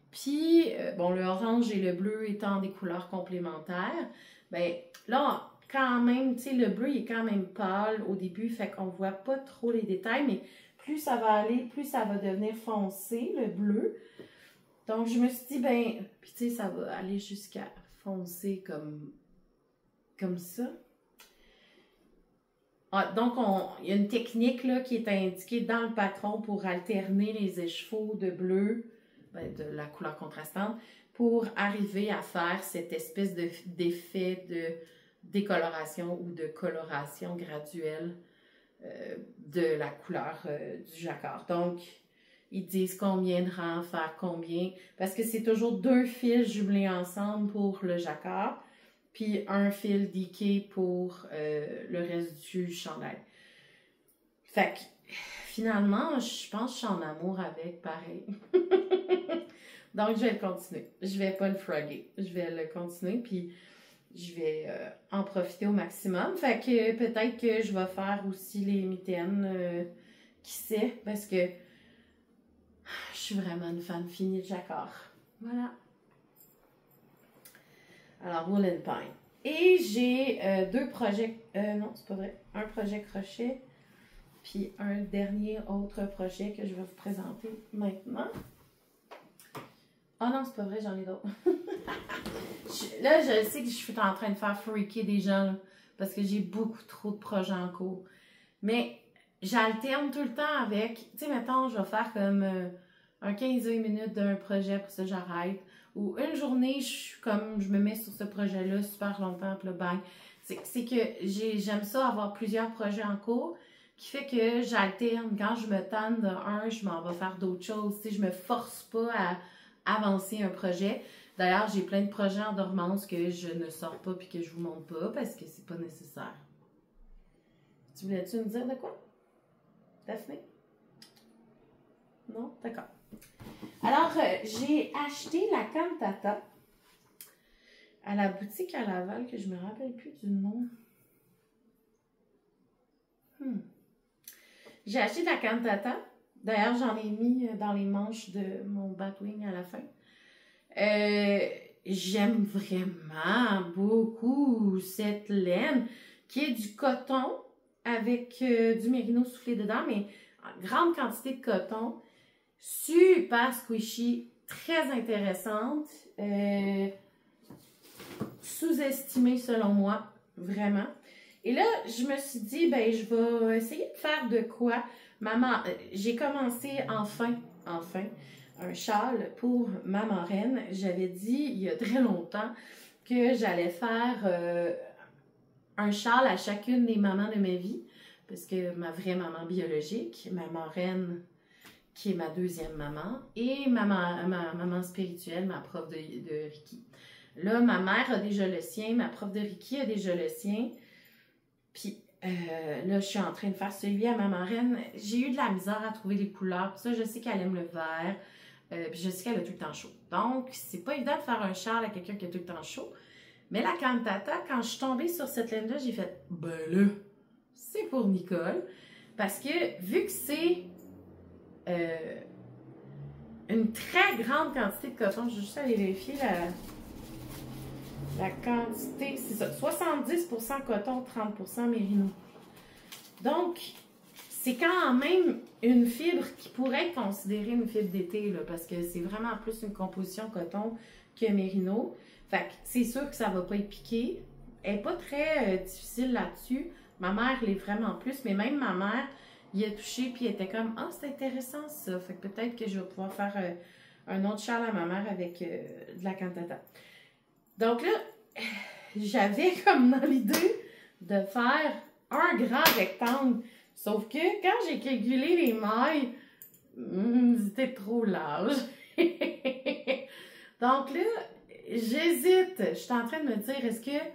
Puis, bon, le orange et le bleu étant des couleurs complémentaires, ben, là, quand même, tu sais, le bleu, il est quand même pâle au début, fait qu'on voit pas trop les détails, mais plus ça va aller, plus ça va devenir foncé, le bleu. Donc, je me suis dit, ben, puis tu sais, ça va aller jusqu'à foncer comme ça. Ah, donc, il y a une technique là, qui est indiquée dans le patron pour alterner les écheveaux de bleu, ben, de la couleur contrastante, pour arriver à faire cette espèce d'effet de décoloration ou de coloration graduelle de la couleur du jacquard. Donc, ils disent combien de rangs faire combien, parce que c'est toujours 2 fils jumelés ensemble pour le jacquard, puis un fil DK pour le reste du chandail. Fait que, finalement, je pense que je suis en amour avec, pareil. Donc, je vais le continuer. Je vais pas le frogger. Je vais le continuer, puis je vais en profiter au maximum. Fait que peut-être que je vais faire aussi les mitaines, qui sait, parce que je suis vraiment une fan finie de jacquard. Voilà. Alors, Wool & Pine. Et j'ai 2 projets, non, c'est pas vrai, un projet crochet, puis un dernier autre projet que je vais vous présenter maintenant. Oh non, c'est pas vrai, j'en ai d'autres. Là, je sais que je suis en train de faire freaker des gens, là, parce que j'ai beaucoup trop de projets en cours. Mais j'alterne tout le temps avec, tu sais, mettons, je vais faire comme un 15-20 minutes d'un projet, pour ça j'arrête. Ou une journée, je me mets sur ce projet-là super longtemps, puis là, bang. C'est que j'aime ça avoir plusieurs projets en cours, qui fait que j'alterne. Quand je me tanne d'un, je m'en vais faire d'autres choses. Tu sais, je me force pas à avancer un projet. D'ailleurs, j'ai plein de projets en dormance que je ne sors pas puis que je vous montre pas parce que c'est pas nécessaire. Tu voulais-tu me dire de quoi? Daphné? Non? D'accord. Alors, j'ai acheté la cantata à la boutique à Laval que je me rappelle plus du nom. J'ai acheté de la cantata. D'ailleurs, j'en ai mis dans les manches de mon Batwing à la fin. J'aime vraiment beaucoup cette laine qui est du coton avec du mérino soufflé dedans, mais en grande quantité de coton. Super squishy, très intéressante. Sous-estimée selon moi, vraiment. Et là, je me suis dit, ben, je vais essayer de faire de quoi. Maman, j'ai commencé enfin, un châle pour ma marraine. J'avais dit il y a très longtemps que j'allais faire un châle à chacune des mamans de ma vie. Parce que ma vraie maman biologique, ma marraine qui est ma deuxième maman, et ma maman spirituelle, ma prof de Reiki. Là, ma mère a déjà le sien, ma prof de Reiki a déjà le sien. Puis là, je suis en train de faire celui à ma marraine. J'ai eu de la misère à trouver les couleurs. Puis ça, je sais qu'elle aime le vert. Puis je sais qu'elle a tout le temps chaud. Donc, c'est pas évident de faire un châle à quelqu'un qui a tout le temps chaud. Mais la cantata, quand je suis tombée sur cette laine-là, j'ai fait, ben là, c'est pour Nicole. Parce que vu que c'est une très grande quantité de coton, je vais juste aller vérifier la quantité, c'est ça, 70% coton, 30% mérino. Donc, c'est quand même une fibre qui pourrait être considérée une fibre d'été, parce que c'est vraiment plus une composition coton que mérino. Fait que c'est sûr que ça va pas être piqué. Elle n'est pas très difficile là-dessus. Ma mère l'est vraiment plus, mais même ma mère y a touché puis elle était comme « Ah, c'est intéressant ça! » Fait que peut-être que je vais pouvoir faire un autre châle à ma mère avec de la cantata. Donc là, j'avais comme dans l'idée de faire un grand rectangle. Sauf que quand j'ai calculé les mailles, c'était trop large. Donc là, j'hésite. Je suis en train de me dire, est-ce que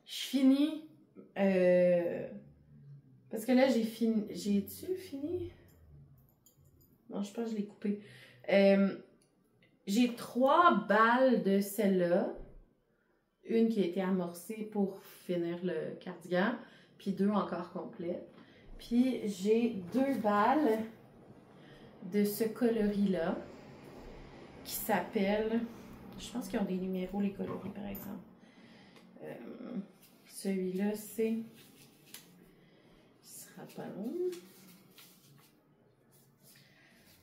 je finis... parce que là, j'ai fini... J'ai-tu fini? Non, je pense que je l'ai coupé. J'ai 3 balles de celle-là. Une qui a été amorcée pour finir le cardigan, puis 2 encore complètes. Puis j'ai 2 balles de ce coloris-là qui s'appelle... Je pense qu'ils ont des numéros, les coloris, par exemple. Celui-là, c'est... Ce sera pas long.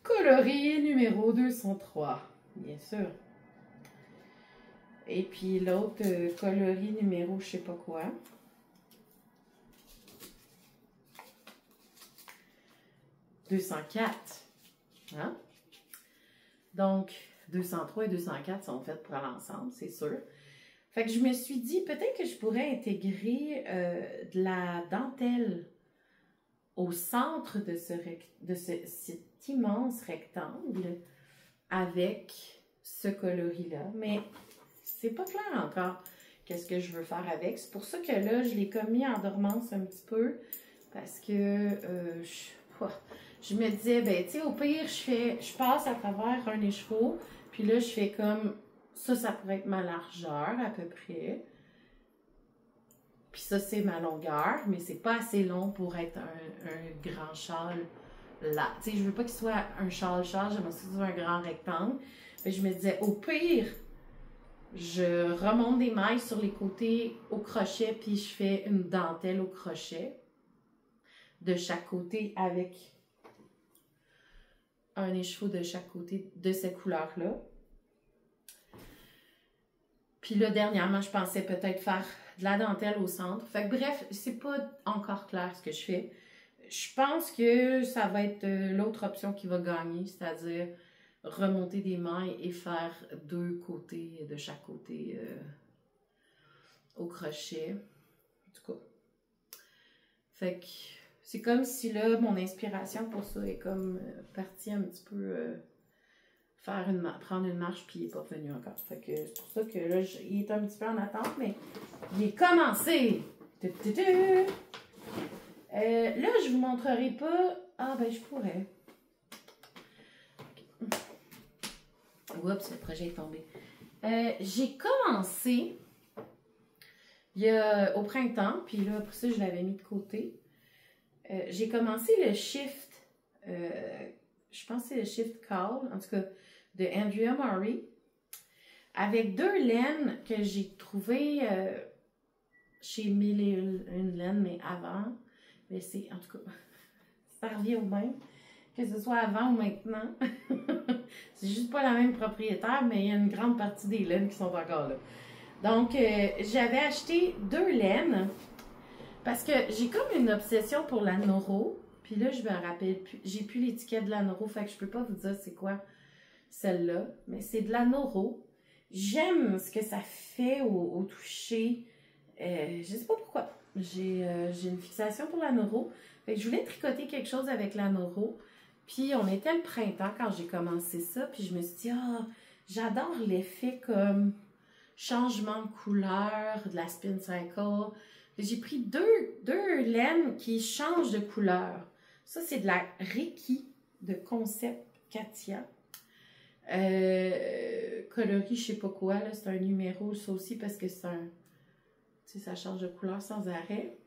Coloris numéro 203, bien sûr. Et puis l'autre coloris numéro je sais pas quoi. « 204. Hein? Donc, 203 et 204 sont faites pour l'ensemble, c'est sûr. Fait que je me suis dit, peut-être que je pourrais intégrer de la dentelle au centre de cet immense rectangle avec ce coloris-là. Mais c'est pas clair encore qu'est-ce que je veux faire avec. C'est pour ça que là, je l'ai comme mis en dormance un petit peu parce que je me disais, ben tu sais, au pire, je passe à travers un écheveau, puis là, je fais comme, ça pourrait être ma largeur à peu près. Puis ça, c'est ma longueur, mais c'est pas assez long pour être un grand châle là. Tu sais, je veux pas qu'il soit un châle, j'aimerais que ce soit un grand rectangle. Mais je me disais, au pire, je remonte des mailles sur les côtés au crochet, puis je fais une dentelle au crochet de chaque côté avec un écheveau de chaque côté de cette couleur-là. Puis là, dernièrement, je pensais peut-être faire de la dentelle au centre. Fait que bref, c'est pas encore clair ce que je fais. Je pense que ça va être l'autre option qui va gagner, c'est-à-dire remonter des mailles et faire 2 côtés de chaque côté au crochet. En tout cas. Fait que c'est comme si là, mon inspiration pour ça est comme partie un petit peu prendre une marche puis il n'est pas venu encore. Fait que c'est pour ça que là, il est un petit peu en attente, mais il est commencé. Là, je vous montrerai pas. Ah ben je pourrais. Oups, le projet est tombé. J'ai commencé au printemps, puis là, pour ça, je l'avais mis de côté. J'ai commencé le shift, je pense que c'est le shift call, en tout cas, de Andrea Murray, avec 2 laines que j'ai trouvées chez Mille et une laines, mais avant. Mais c'est, en tout cas, ça revient au même, que ce soit avant ou maintenant. C'est juste pas la même propriétaire, mais il y a une grande partie des laines qui sont encore là. Donc, j'avais acheté 2 laines parce que j'ai comme une obsession pour la Noro. Puis là, je me rappelle plus. J'ai plus l'étiquette de la Noro, fait que je peux pas vous dire c'est quoi celle-là. Mais c'est de la Noro. J'aime ce que ça fait au toucher. Je sais pas pourquoi. J'ai une fixation pour la Noro. Fait que je voulais tricoter quelque chose avec la Noro. Puis on était le printemps quand j'ai commencé ça. Puis je me suis dit, ah, j'adore l'effet comme changement de couleur de la Spin Cycle. J'ai pris deux laines qui changent de couleur. Ça, c'est de la Reiki de Concept Katia. Coloris, je sais pas quoi, là, c'est un numéro, ça aussi, parce que c'est un... Tu sais, ça change de couleur sans arrêt.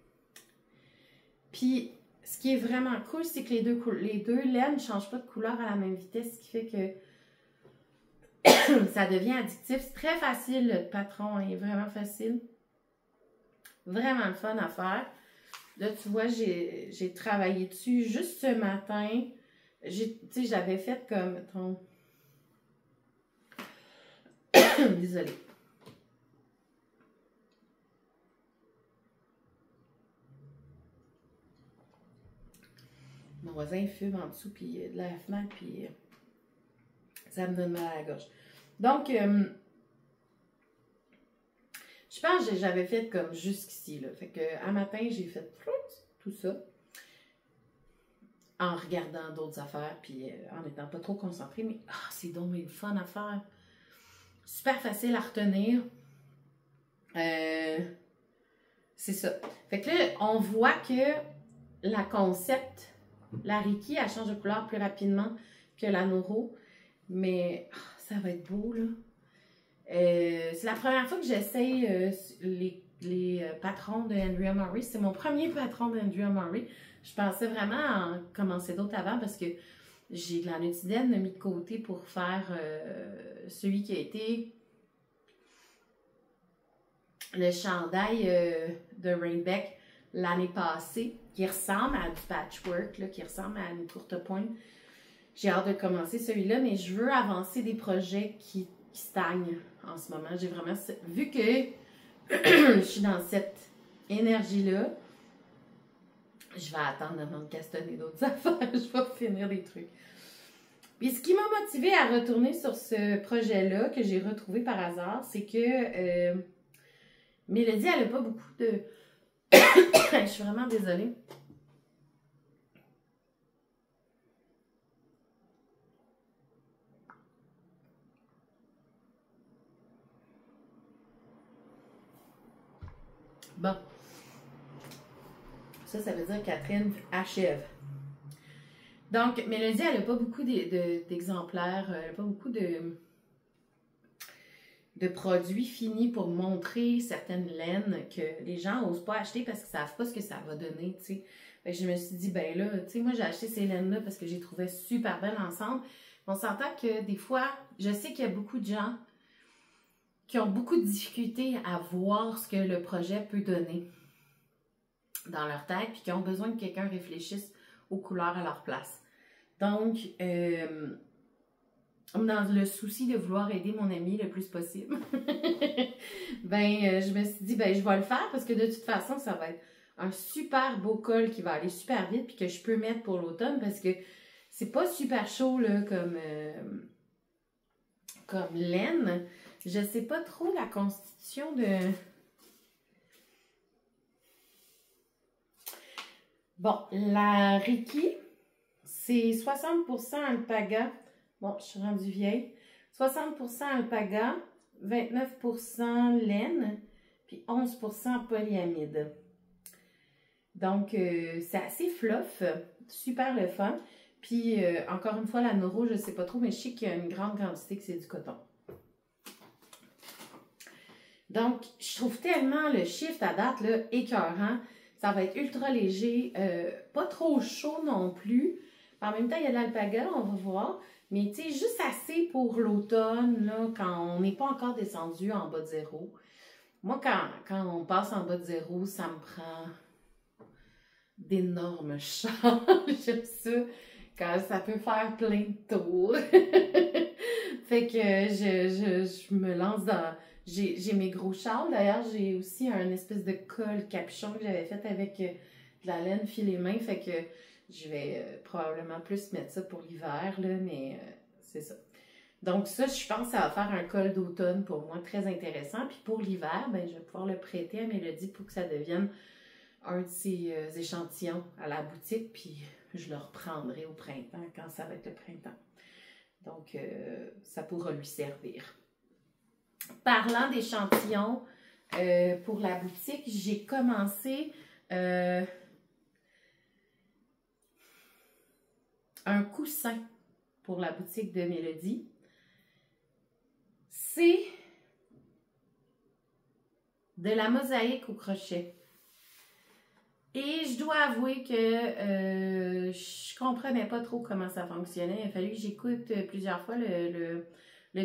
Puis, ce qui est vraiment cool, c'est que les deux laines ne changent pas de couleur à la même vitesse, ce qui fait que ça devient addictif. C'est très facile, le patron est vraiment facile. Vraiment le fun à faire. Là, tu vois, j'ai travaillé dessus juste ce matin. Tu sais, j'avais fait comme, mettons... Désolée. Mon voisin fume en dessous puis de la fenêtre, puis ça me donne mal à la gorge. Donc, je pense que j'avais fait comme jusqu'ici, là. Fait que, un matin, j'ai fait tout ça en regardant d'autres affaires, puis en n'étant pas trop concentrée. Mais c'est donc le fun à faire. Super facile à retenir. C'est ça. Fait que là, on voit que la Concept, la Reiki, elle change de couleur plus rapidement que la Noro. Mais ça va être beau, là. C'est la première fois que j'essaye les patrons de Andrea Murray. C'est mon premier patron d'Andrea Murray. Je pensais vraiment en commencer d'autres avant parce que j'ai de la nutidène mis de côté pour faire celui qui a été le chandail de Rainbeck l'année passée, qui ressemble à du patchwork, là, qui ressemble à une courte pointe. J'ai hâte de commencer celui-là, mais je veux avancer des projets qui stagnent en ce moment. J'ai vraiment... Vu que je suis dans cette énergie-là, je vais attendre avant de castonner d'autres affaires. Je vais finir des trucs. Puis ce qui m'a motivée à retourner sur ce projet-là, que j'ai retrouvé par hasard, c'est que Mélodie, elle n'a pas beaucoup de... Je suis vraiment désolée. Bon. Ça veut dire Catherine achève. Donc, Mélodie, elle n'a pas beaucoup d'exemplaires, elle n'a pas beaucoup de produits finis pour montrer certaines laines que les gens n'osent pas acheter parce qu'ils ne savent pas ce que ça va donner, tu sais. Fait que je me suis dit, ben là, tu sais, moi, j'ai acheté ces laines-là parce que j'ai trouvé super belles ensemble. On s'entend que des fois, je sais qu'il y a beaucoup de gens qui ont beaucoup de difficultés à voir ce que le projet peut donner dans leur tête, puis qui ont besoin que quelqu'un réfléchisse aux couleurs à leur place. Donc, dans le souci de vouloir aider mon ami le plus possible, je me suis dit, je vais le faire parce que de toute façon, ça va être un super beau col qui va aller super vite puis que je peux mettre pour l'automne parce que c'est pas super chaud là, comme laine. Je sais pas trop la constitution de... Bon, la Reiki, c'est 60% alpaga. Bon, je suis rendue vieille. 60% alpaga, 29% laine, puis 11% polyamide. Donc, c'est assez fluff, super le fun. Puis, encore une fois, la neuro, je ne sais pas trop, mais je sais qu'il y a une grande quantité que c'est du coton. Donc, je trouve tellement le shift à date, là, écœurant. Ça va être ultra léger, pas trop chaud non plus. En même temps, il y a de l'alpaga, on va voir. Mais, tu sais, juste assez pour l'automne, là, quand on n'est pas encore descendu en bas de zéro. Moi, quand on passe en bas de zéro, ça me prend d'énormes chars. J'aime ça. Quand ça peut faire plein de tours. Fait que je me lance dans... J'ai mes gros châles. D'ailleurs, j'ai aussi un espèce de col capuchon que j'avais fait avec de la laine filet main. Fait que je vais probablement plus mettre ça pour l'hiver, là, mais c'est ça. Donc ça, je pense que ça va faire un col d'automne pour moi très intéressant. Puis pour l'hiver, je vais pouvoir le prêter à Mélodie pour que ça devienne un de ses échantillons à la boutique. Puis je le reprendrai au printemps quand ça va être le printemps. Donc ça pourra lui servir. Parlant d'échantillons pour la boutique, j'ai commencé un coussin pour la boutique de Mélodie. C'est de la mosaïque au crochet. Et je dois avouer que je comprenais pas trop comment ça fonctionnait. Il a fallu que j'écoute plusieurs fois le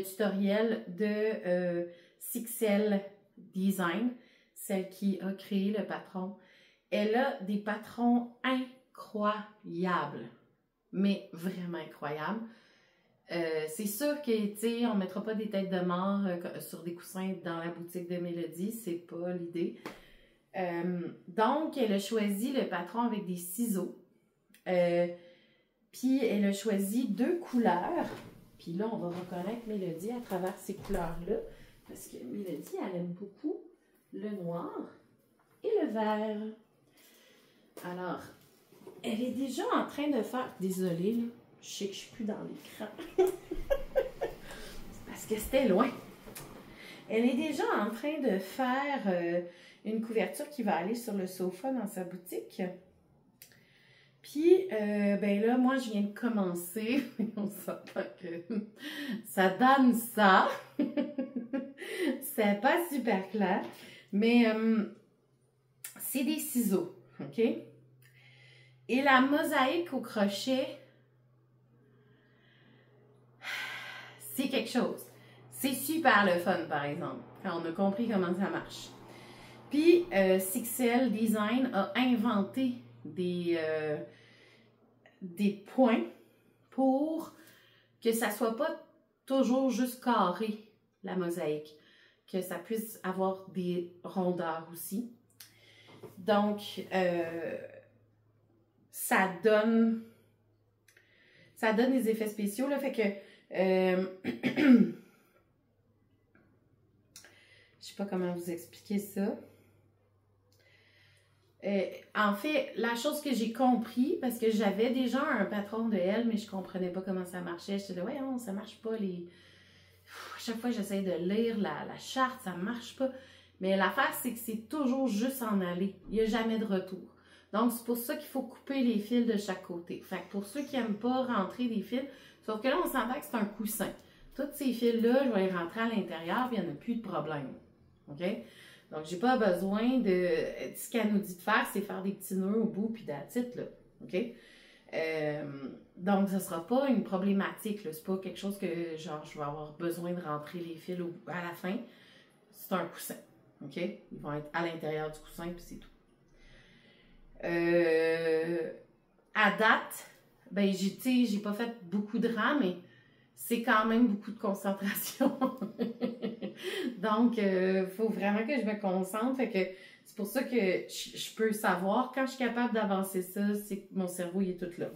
tutoriel de Sixel Design, celle qui a créé le patron. Elle a des patrons incroyables, mais vraiment incroyables. C'est sûr que, tu sais, on ne mettra pas des têtes de mort sur des coussins dans la boutique de Mélodie, c'est pas l'idée. Donc, elle a choisi le patron avec des ciseaux. Puis, elle a choisi 2 couleurs. Puis là, on va reconnaître Mélodie à travers ces couleurs-là. Parce que Mélodie, elle aime beaucoup le noir et le vert. Alors, elle est déjà en train de faire... Désolée, là, je sais que je suis plus dans l'écran. Parce que c'était loin. Elle est déjà en train de faire une couverture qui va aller sur le sofa dans sa boutique. Puis, là, moi, je viens de commencer. On s'entend que ça donne ça. C'est pas super clair. Mais c'est des ciseaux, OK? Et la mosaïque au crochet, c'est quelque chose. C'est super le fun, par exemple, quand on a compris comment ça marche. Puis, Sixel Design a inventé des points pour que ça soit pas toujours juste carré, la mosaïque. Que ça puisse avoir des rondeurs aussi. Donc, ça donne des effets spéciaux, là, fait que je sais pas comment vous expliquer ça. En fait, la chose que j'ai compris, parce que j'avais déjà un patron de elle, mais je comprenais pas comment ça marchait. J'étais là, ouais, non, ça marche pas. Chaque fois, j'essaie de lire la charte, ça marche pas. Mais l'affaire, c'est que c'est toujours juste en aller. Il n'y a jamais de retour. Donc, c'est pour ça qu'il faut couper les fils de chaque côté. Fait que pour ceux qui n'aiment pas rentrer des fils, sauf que là, on s'entend que c'est un coussin. Tous ces fils-là, je vais les rentrer à l'intérieur, puis il n'y en a plus de problème. OK? Donc, j'ai pas besoin de... Ce qu'elle nous dit de faire, c'est faire des petits nœuds au bout, puis that's it, là. OK? Donc, ce ne sera pas une problématique, là. C'est pas quelque chose que, genre, je vais avoir besoin de rentrer les fils à la fin. C'est un coussin. OK? Ils vont être à l'intérieur du coussin, puis c'est tout. À date, j'ai pas fait beaucoup de rangs, mais c'est quand même beaucoup de concentration. Donc, il faut vraiment que je me concentre. Fait que c'est pour ça que je peux savoir quand je suis capable d'avancer ça, c'est que mon cerveau il est tout là.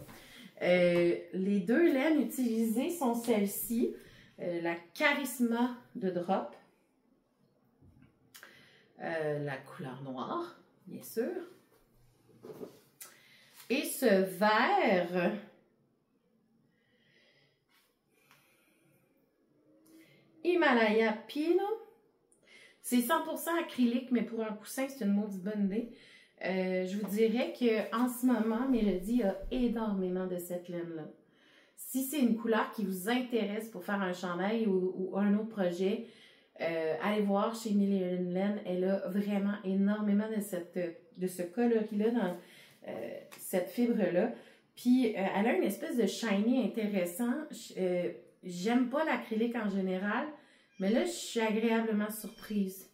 Les deux laines utilisées sont celles-ci. La Charisma de Drop. La couleur noire, bien sûr. Et ce vert Himalaya Pino. C'est 100% acrylique, mais pour un coussin, c'est une maudite bonne idée. Je vous dirais qu'en ce moment, Mélodie a énormément de cette laine-là. Si c'est une couleur qui vous intéresse pour faire un chandail ou un autre projet, allez voir chez Mille et une laines. Elle a vraiment énormément de ce coloris-là dans cette fibre-là. Puis, elle a une espèce de shiny intéressant. J'aime pas l'acrylique en général, mais là, je suis agréablement surprise.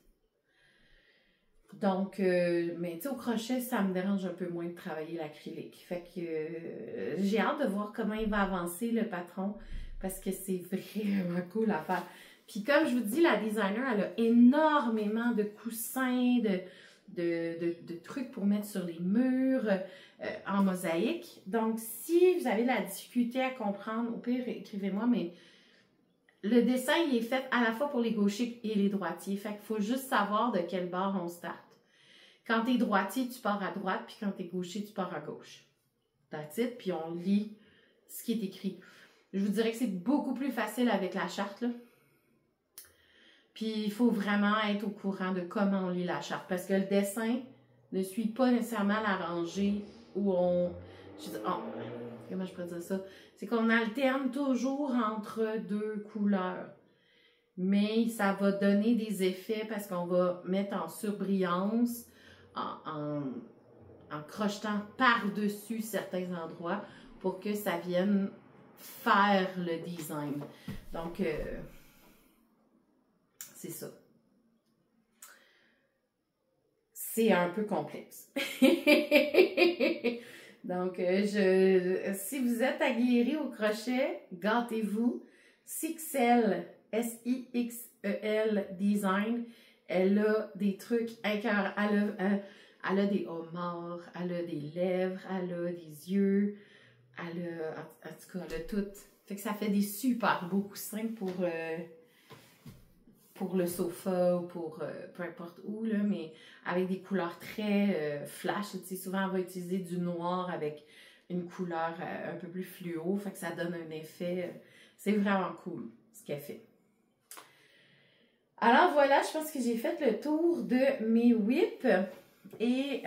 Donc, mais tu sais, au crochet, ça me dérange un peu moins de travailler l'acrylique. Fait que j'ai hâte de voir comment il va avancer le patron, parce que c'est vraiment cool à faire. Puis comme je vous dis, la designer, elle a énormément de coussins, de trucs pour mettre sur les murs en mosaïque. Donc, si vous avez de la difficulté à comprendre, au pire, écrivez-moi, mais le dessin, il est fait à la fois pour les gauchers et les droitiers. Fait qu'il faut juste savoir de quel bord on start. Quand tu es droitier, tu pars à droite, puis quand tu es gaucher, tu pars à gauche. That's it, puis on lit ce qui est écrit. Je vous dirais que c'est beaucoup plus facile avec la charte, là. Puis il faut vraiment être au courant de comment on lit la charte, parce que le dessin ne suit pas nécessairement la rangée où on... comment je pourrais dire ça? C'est qu'on alterne toujours entre deux couleurs. Mais ça va donner des effets parce qu'on va mettre en surbrillance, en crochetant par-dessus certains endroits pour que ça vienne faire le design. Donc, c'est ça. C'est un peu complexe. Donc, si vous êtes aguerri au crochet, gâtez-vous. Sixel, S-I-X-E-L Design, elle a des trucs incroyables. Elle a des homards, elle a des lèvres, elle a des yeux, elle a, en tout cas, elle a tout. Fait que ça fait des super beaux coussins pour le sofa ou pour peu importe où, là, mais avec des couleurs très flash. Tu sais, souvent, on va utiliser du noir avec une couleur un peu plus fluo, fait que ça donne un effet. C'est vraiment cool ce qu'elle fait. Alors voilà, je pense que j'ai fait le tour de mes whips et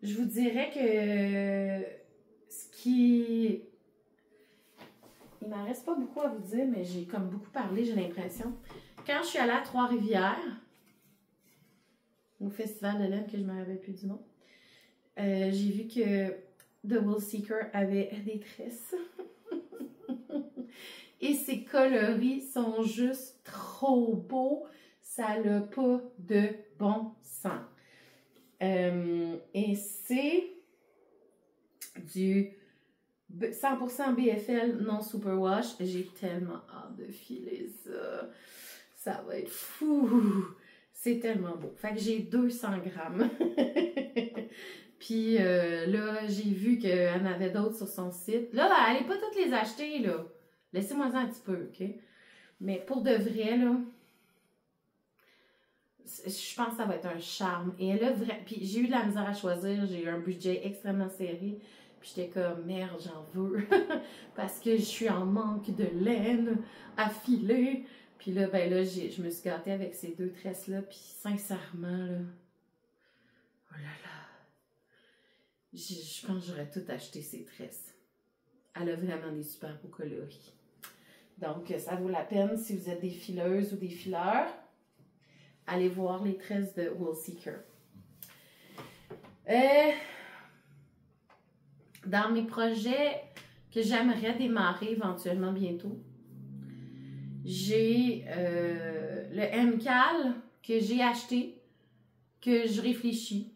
je vous dirais que ce qui... Il m'en reste pas beaucoup à vous dire, mais j'ai comme beaucoup parlé, j'ai l'impression. Quand je suis allée à Trois-Rivières, au festival de laine que je ne me rappelle plus du nom, j'ai vu que The Wool Seeker avait des tresses. Et ces coloris sont juste trop beaux. Ça n'a pas de bon sens. Et c'est du 100% BFL non superwash. J'ai tellement hâte de filer ça. Ça va être fou. C'est tellement beau. Fait que j'ai 200 grammes. Puis là, j'ai vu qu'elle en avait d'autres sur son site. Là, allez pas toutes les acheter, là. Laissez-moi ça un petit peu, OK? Mais pour de vrai, là, je pense que ça va être un charme. Et elle a vraiment... Puis j'ai eu de la misère à choisir. J'ai eu un budget extrêmement serré. Puis j'étais comme, merde, j'en veux. Parce que je suis en manque de laine à filer. Puis là, ben là, je me suis gâtée avec ces deux tresses-là. Puis sincèrement, là... Oh là là! Je pense que j'aurais tout acheté ces tresses. Elle a vraiment des super beaux coloris. Donc, ça vaut la peine si vous êtes des fileuses ou des fileurs. Allez voir les tresses de Wool Seeker. Dans mes projets que j'aimerais démarrer éventuellement bientôt, j'ai le MCAL que j'ai acheté, que je réfléchis.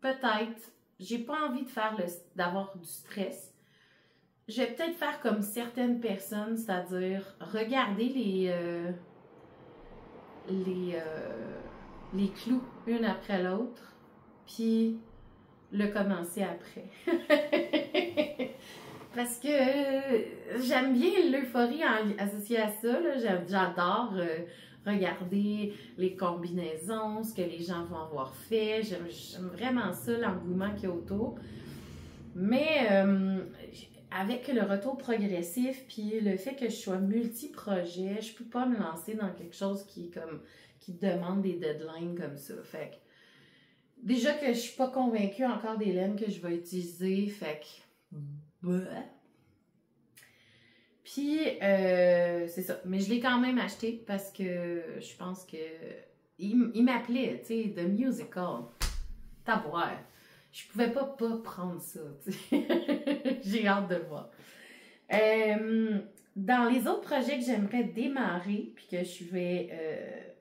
Peut-être, j'ai pas envie de faire d'avoir du stress. je vais peut-être faire comme certaines personnes, c'est-à-dire regarder les clous une après l'autre, puis le commencer après. Parce que j'aime bien l'euphorie associée à ça. J'adore regarder les combinaisons, ce que les gens vont avoir fait. J'aime vraiment ça, l'engouement qu'il y a autour. Mais avec le retour progressif, puis le fait que je sois multi-projet, je peux pas me lancer dans quelque chose qui demande des deadlines comme ça. Fait que, déjà que je suis pas convaincue encore des laines que je vais utiliser, fait que... Puis, c'est ça. Mais je l'ai quand même acheté parce que je pense que... Il m'appelait, tu sais, The Musical. Tabouère. Je pouvais pas prendre ça, tu sais. J'ai hâte de voir. Dans les autres projets que j'aimerais démarrer, puis que je vais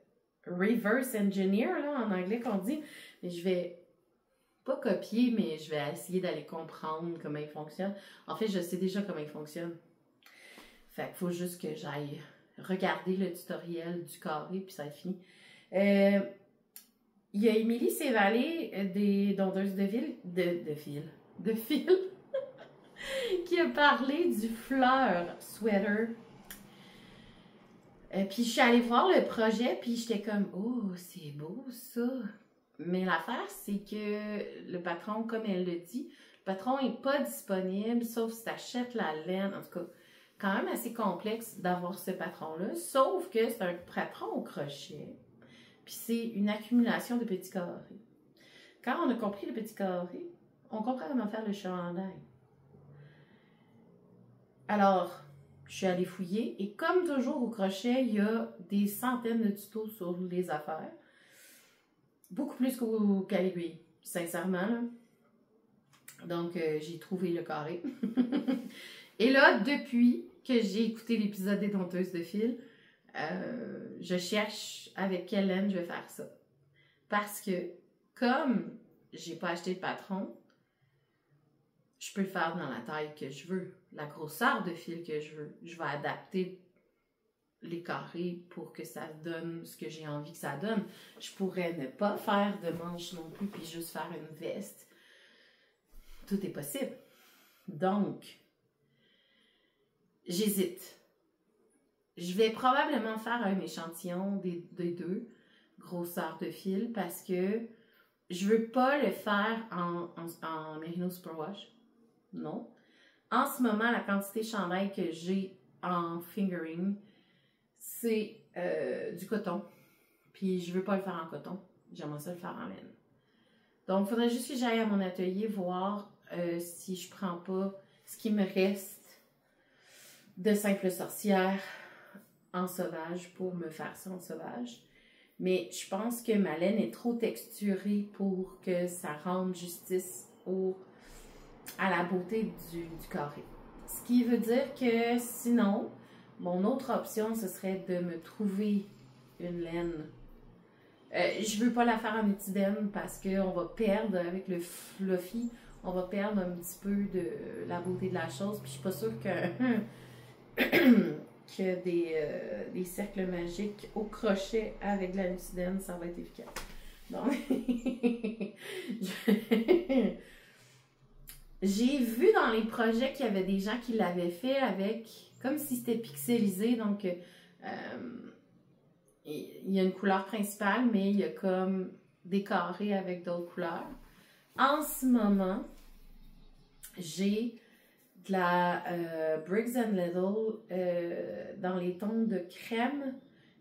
reverse engineer, là, en anglais qu'on dit, mais je vais pas copier, mais je vais essayer d'aller comprendre comment il fonctionne. En fait, je sais déjà comment il fonctionne. Fait qu'il faut juste que j'aille regarder le tutoriel du carré, puis ça va être fini. Il y a Émilie Sévalé des Dondeuses de fil, qui a parlé du fleur sweater. Puis je suis allée voir le projet, puis j'étais comme « Oh, c'est beau ça! » Mais l'affaire, c'est que le patron, comme elle le dit, le patron n'est pas disponible, sauf si tu achètes la laine. En tout cas, quand même assez complexe d'avoir ce patron-là, sauf que c'est un patron au crochet. Puis c'est une accumulation de petits carrés. Quand on a compris le petit carré, on comprend comment faire le chandail. Alors, je suis allée fouiller et comme toujours au crochet, il y a des centaines de tutos sur les affaires. Beaucoup plus qu'à l'aiguille, sincèrement. Là. Donc, j'ai trouvé le carré. Et là, depuis que j'ai écouté l'épisode des Dompteuses de fil, je cherche avec quelle laine je vais faire ça. Parce que, comme j'ai pas acheté de patron, je peux le faire dans la taille que je veux, la grosseur de fil que je veux. Je vais adapter les carrés pour que ça donne ce que j'ai envie que ça donne. Je pourrais ne pas faire de manches non plus, puis juste faire une veste. Tout est possible. Donc, j'hésite. Je vais probablement faire un échantillon des deux grosseurs de fil parce que je veux pas le faire en Merino Superwash. Non. En ce moment, la quantité de chandail que j'ai en fingering, c'est du coton. Puis je veux pas le faire en coton. J'aimerais ça le faire en laine. Donc, il faudrait juste que j'aille à mon atelier voir si je prends pas ce qui me reste de simple sorcière en sauvage pour me faire ça en sauvage. Mais je pense que ma laine est trop texturée pour que ça rende justice à la beauté du carré. Ce qui veut dire que sinon, mon autre option, ce serait de me trouver une laine. Je veux pas la faire en éthidène parce qu'on va perdre avec le fluffy, on va perdre un petit peu de la beauté de la chose. Puis je suis pas sûre que des cercles magiques au crochet avec de la éthidène, ça va être efficace. Donc, j'ai vu dans les projets qu'il y avait des gens qui l'avaient fait avec, comme si c'était pixelisé, donc il y a une couleur principale, mais il y a comme des carrés avec d'autres couleurs. En ce moment, j'ai de la Briggs & Little dans les tons de crème,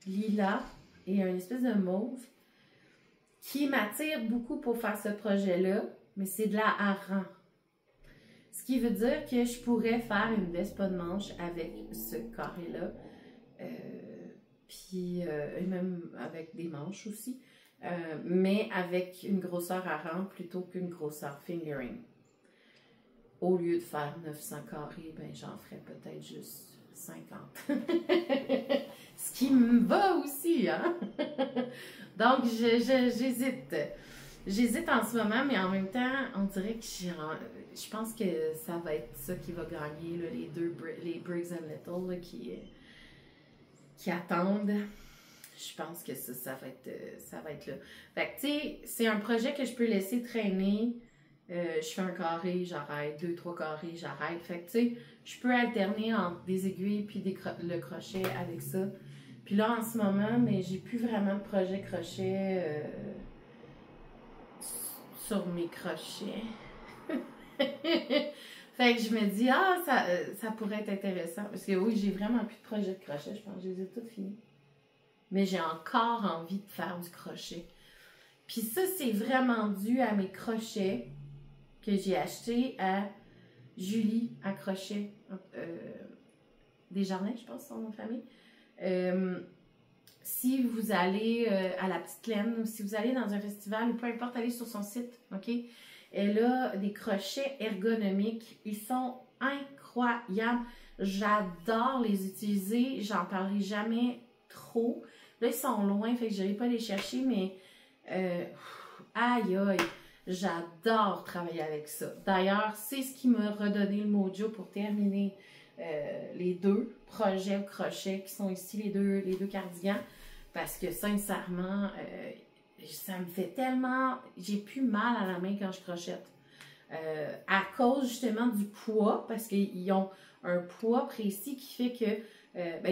lilas et une espèce de mauve qui m'attire beaucoup pour faire ce projet-là, mais c'est de la hareng. Ce qui veut dire que je pourrais faire une veste pas de manche avec ce carré-là. Puis même avec des manches aussi. Mais avec une grosseur hareng plutôt qu'une grosseur fingering. Au lieu de faire 900 carrés, ben j'en ferais peut-être juste 50. Ce qui me va aussi, hein? Donc, j'hésite. J'hésite en ce moment, mais en même temps, on dirait que je pense que ça va être ça qui va gagner, là, les Briggs and Little là, qui attendent. Je pense que ça va être là. Fait que, tu sais, c'est un projet que je peux laisser traîner. Je fais un carré, j'arrête. 2-3 carrés, j'arrête. Fait que, tu sais, je peux alterner entre des aiguilles puis le crochet avec ça. Puis là, en ce moment, mais j'ai plus vraiment de projet crochet sur mes crochets. Fait que je me dis, ça pourrait être intéressant. Parce que oui, j'ai vraiment plus de projet de crochet. Je pense que je les ai tous finis. Mais j'ai encore envie de faire du crochet. Puis ça, c'est vraiment dû à mes crochets que j'ai achetés à Julie à Crochet Desjardins, je pense, son nom de famille. Si vous allez à la Petite Laine ou si vous allez dans un festival ou peu importe, allez sur son site, OK? Elle a des crochets ergonomiques. Ils sont incroyables. J'adore les utiliser. J'en parlerai jamais trop. Là, ils sont loin, fait que je n'irai pas les chercher, mais aïe aïe, j'adore travailler avec ça. D'ailleurs, c'est ce qui m'a redonné le mojo pour terminer les deux projets crochet qui sont ici, les deux cardigans, parce que sincèrement, ça me fait tellement... J'ai plus mal à la main quand je crochette. À cause justement du poids, parce qu'ils ont un poids précis qui fait que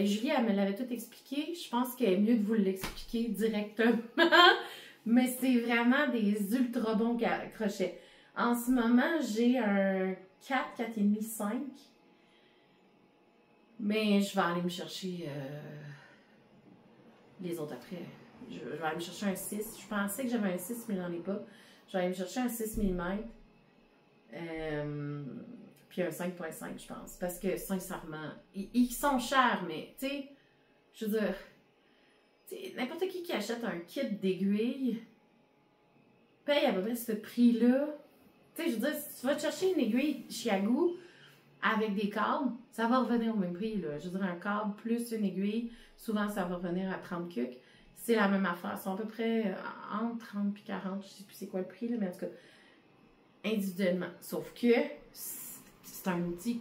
Julie, elle me l'avait tout expliqué. Je pense qu'il est mieux de vous l'expliquer directement. Mais c'est vraiment des ultra bons crochets. En ce moment, j'ai un 4, 4,5, 5. Mais je vais aller me chercher les autres après. Je vais aller me chercher un 6. Je pensais que j'avais un 6, mais j'en ai pas. Je vais aller me chercher un 6 mm. Puis un 5,5, je pense. Parce que, sincèrement, ils sont chers, mais, tu sais, je veux dire, n'importe qui achète un kit d'aiguilles paye à peu près ce prix-là. Tu sais, je veux dire, si tu vas te chercher une aiguille Chiagou avec des câbles, ça va revenir au même prix, là. Je veux dire, un câble plus une aiguille, souvent, ça va revenir à 30 cucs. C'est la même affaire. Ils sont à peu près entre 30 et 40. Je sais plus c'est quoi le prix, là, mais en tout cas, individuellement. Sauf que c'est un outil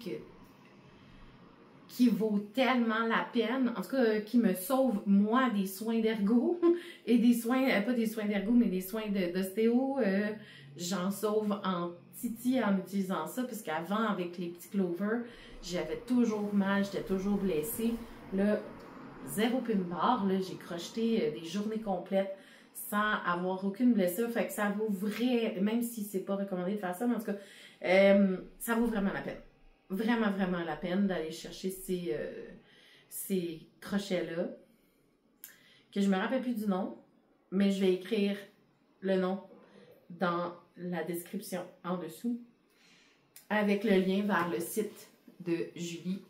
qui vaut tellement la peine, en tout cas, qui me sauve, moi, des soins d'ergo et des soins, pas des soins d'ergo, mais des soins d'ostéo. J'en sauve en titi en utilisant ça, parce qu'avant, avec les petits clovers, j'avais toujours mal, j'étais toujours blessée. Là, zéro pin bar, là, j'ai crocheté des journées complètes sans avoir aucune blessure. Fait que ça vaut même si c'est pas recommandé de faire ça, mais en tout cas, ça vaut vraiment la peine. Vraiment, vraiment la peine d'aller chercher ces crochets-là. Que je me rappelle plus du nom, mais je vais écrire le nom dans la description en dessous avec le lien vers le site de Julie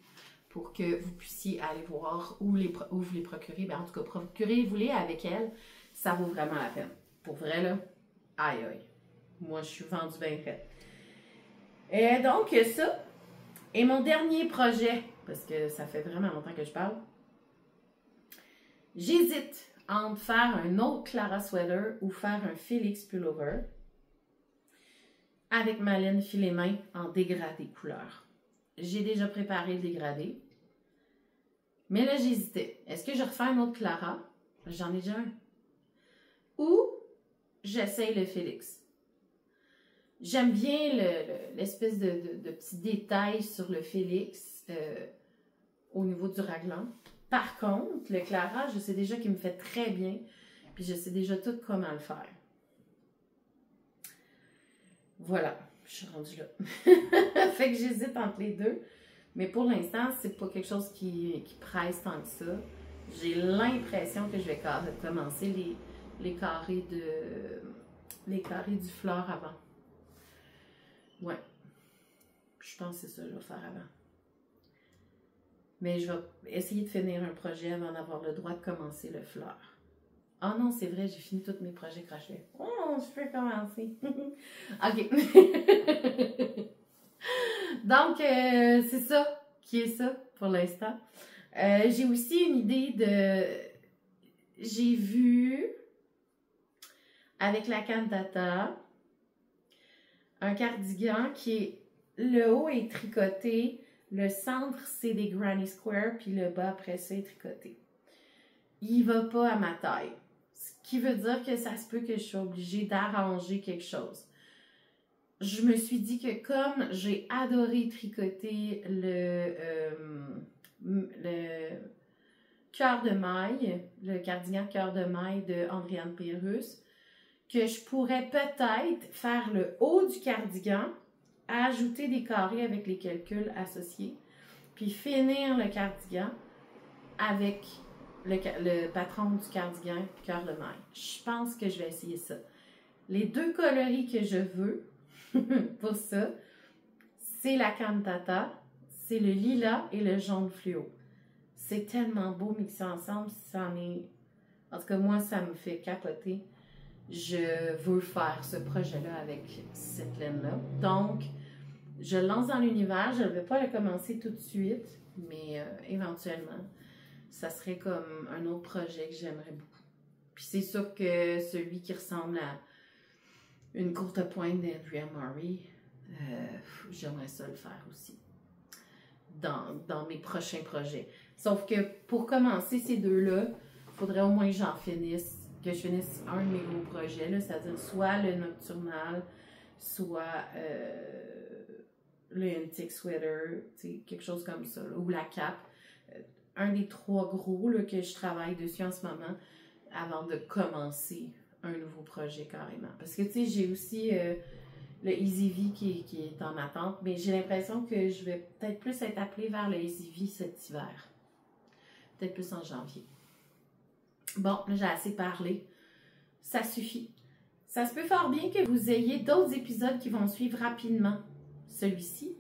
pour que vous puissiez aller voir où vous les procurez. Ben, en tout cas, procurez-vous-les avec elle. Ça vaut vraiment la peine. Pour vrai, là, aïe aïe. Moi, je suis vendue bien faite. Et donc, ça. Et mon dernier projet, parce que ça fait vraiment longtemps que je parle, j'hésite entre faire un autre Clara Sweater ou faire un Félix Pullover avec ma laine filet main en dégradé couleur. J'ai déjà préparé le dégradé, mais là j'hésitais. Est-ce que je refais un autre Clara? J'en ai déjà un. Ou j'essaye le Félix. J'aime bien l'espèce de petits détails sur le Félix au niveau du raglan. Par contre, le Clara, je sais déjà qu'il me fait très bien. Puis je sais déjà tout comment le faire. Voilà, je suis rendue là. Fait que j'hésite entre les deux. Mais pour l'instant, c'est pas quelque chose qui presse tant que ça. J'ai l'impression que je vais commencer les carrés du fleur avant. Ouais. Je pense que c'est ça que je vais faire avant. Mais je vais essayer de finir un projet avant d'avoir le droit de commencer le fleur. Ah non, c'est vrai, j'ai fini tous mes projets crochet. Oh, je peux commencer. OK. Donc, c'est ça qui est ça pour l'instant. J'ai aussi une idée de... J'ai vu avec la cantata. Un cardigan qui est, le haut est tricoté, le centre c'est des granny squares, puis le bas après ça est tricoté. Il va pas à ma taille. Ce qui veut dire que ça se peut que je sois obligée d'arranger quelque chose. Je me suis dit que comme j'ai adoré tricoter le cœur de maille, le cardigan cœur de maille de Andréane Pérusse, que je pourrais peut-être faire le haut du cardigan, ajouter des carrés avec les calculs associés, puis finir le cardigan avec le patron du cardigan cœur de maille. Je pense que je vais essayer ça. Les deux coloris que je veux pour ça, c'est la cantata, c'est le lilas et le jaune fluo. C'est tellement beau mixé ensemble, en tout cas moi ça me fait capoter. Je veux faire ce projet-là avec cette laine-là. Donc, je le lance dans l'univers. Je ne vais pas le commencer tout de suite, mais éventuellement, ça serait comme un autre projet que j'aimerais beaucoup. Puis c'est sûr que celui qui ressemble à une courte pointe d'Andrea Murray, j'aimerais ça le faire aussi dans mes prochains projets. Sauf que pour commencer ces deux-là, il faudrait au moins que que je finisse un de mes gros projets, c'est-à-dire soit le nocturnal, soit le antique sweater, quelque chose comme ça, là, ou la cape. Un des trois gros là, que je travaille dessus en ce moment avant de commencer un nouveau projet carrément. Parce que tu sais, j'ai aussi le Easy V qui est en attente, mais j'ai l'impression que je vais peut-être plus être appelée vers le Easy V cet hiver. Peut-être plus en janvier. Bon, là, j'ai assez parlé. Ça suffit. Ça se peut fort bien que vous ayez d'autres épisodes qui vont suivre rapidement celui-ci.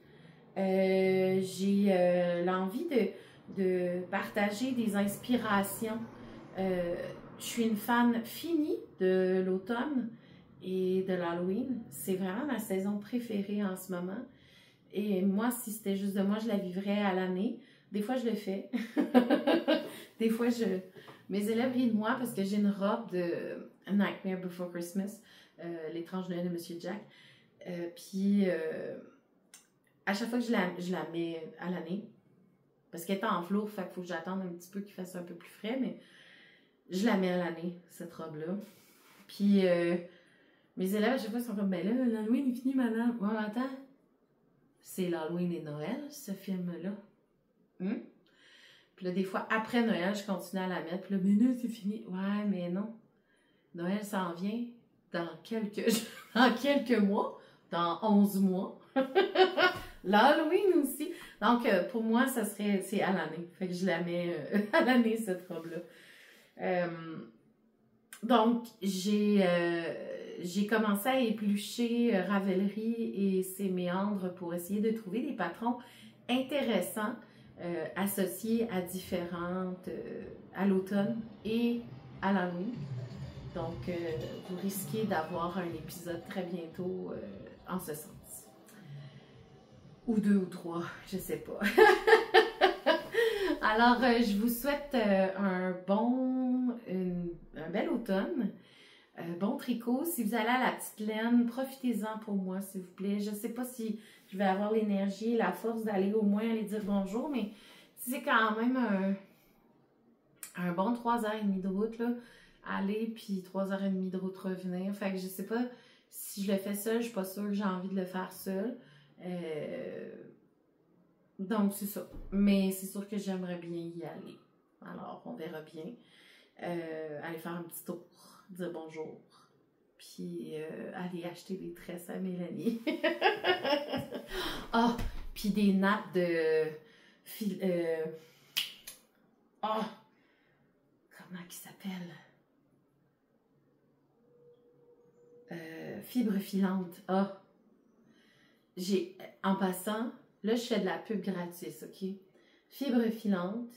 J'ai l'envie de partager des inspirations. Je suis une fan finie de l'automne et de l'Halloween. C'est vraiment ma saison préférée en ce moment. Et moi, si c'était juste de moi, je la vivrais à l'année. Des fois, je le fais. Des fois, mes élèves rient de moi parce que j'ai une robe de A Nightmare Before Christmas, l'étrange Noël de Monsieur Jack. Puis, à chaque fois que je la mets à l'année, parce qu'elle est en velours, fait qu'il faut que j'attende un petit peu qu'il fasse un peu plus frais, mais je la mets à l'année, cette robe-là. Puis, mes élèves, à chaque fois, sont comme, ben là, l'Halloween est fini, madame. Ouais, attends, c'est l'Halloween et Noël, ce film-là. Puis là, des fois, après Noël, je continue à la mettre. Puis là, mais là, c'est fini. Ouais, mais non. Noël s'en vient dans quelques mois, dans 11 mois. L'Halloween aussi. Donc, pour moi, c'est à l'année. Fait que je la mets à l'année, cette robe-là. Donc, j'ai commencé à éplucher Ravelry et ses méandres pour essayer de trouver des patrons intéressants associés à à l'automne et à l'Halloween. Donc, vous risquez d'avoir un épisode très bientôt en ce sens. Ou 2 ou 3, je sais pas. Alors, je vous souhaite un bel automne. Bon tricot. Si vous allez à la petite laine, profitez-en pour moi, s'il vous plaît. Je ne sais pas si je vais avoir l'énergie et la force d'aller au moins aller dire bonjour, mais c'est quand même un bon 3h30 de route, là. Aller, puis 3h30 de route revenir. Fait que je sais pas si je le fais seule, je suis pas sûre que j'ai envie de le faire seule. Donc, c'est ça. Mais c'est sûr que j'aimerais bien y aller. Alors, on verra bien. Aller faire un petit tour, dire bonjour, puis aller acheter des tresses à Mélanie. Ah, puis des nappes de... comment il s'appelle? Fibre filante. Ah, en passant, là, je fais de la pub gratuite, OK? Fibre filante,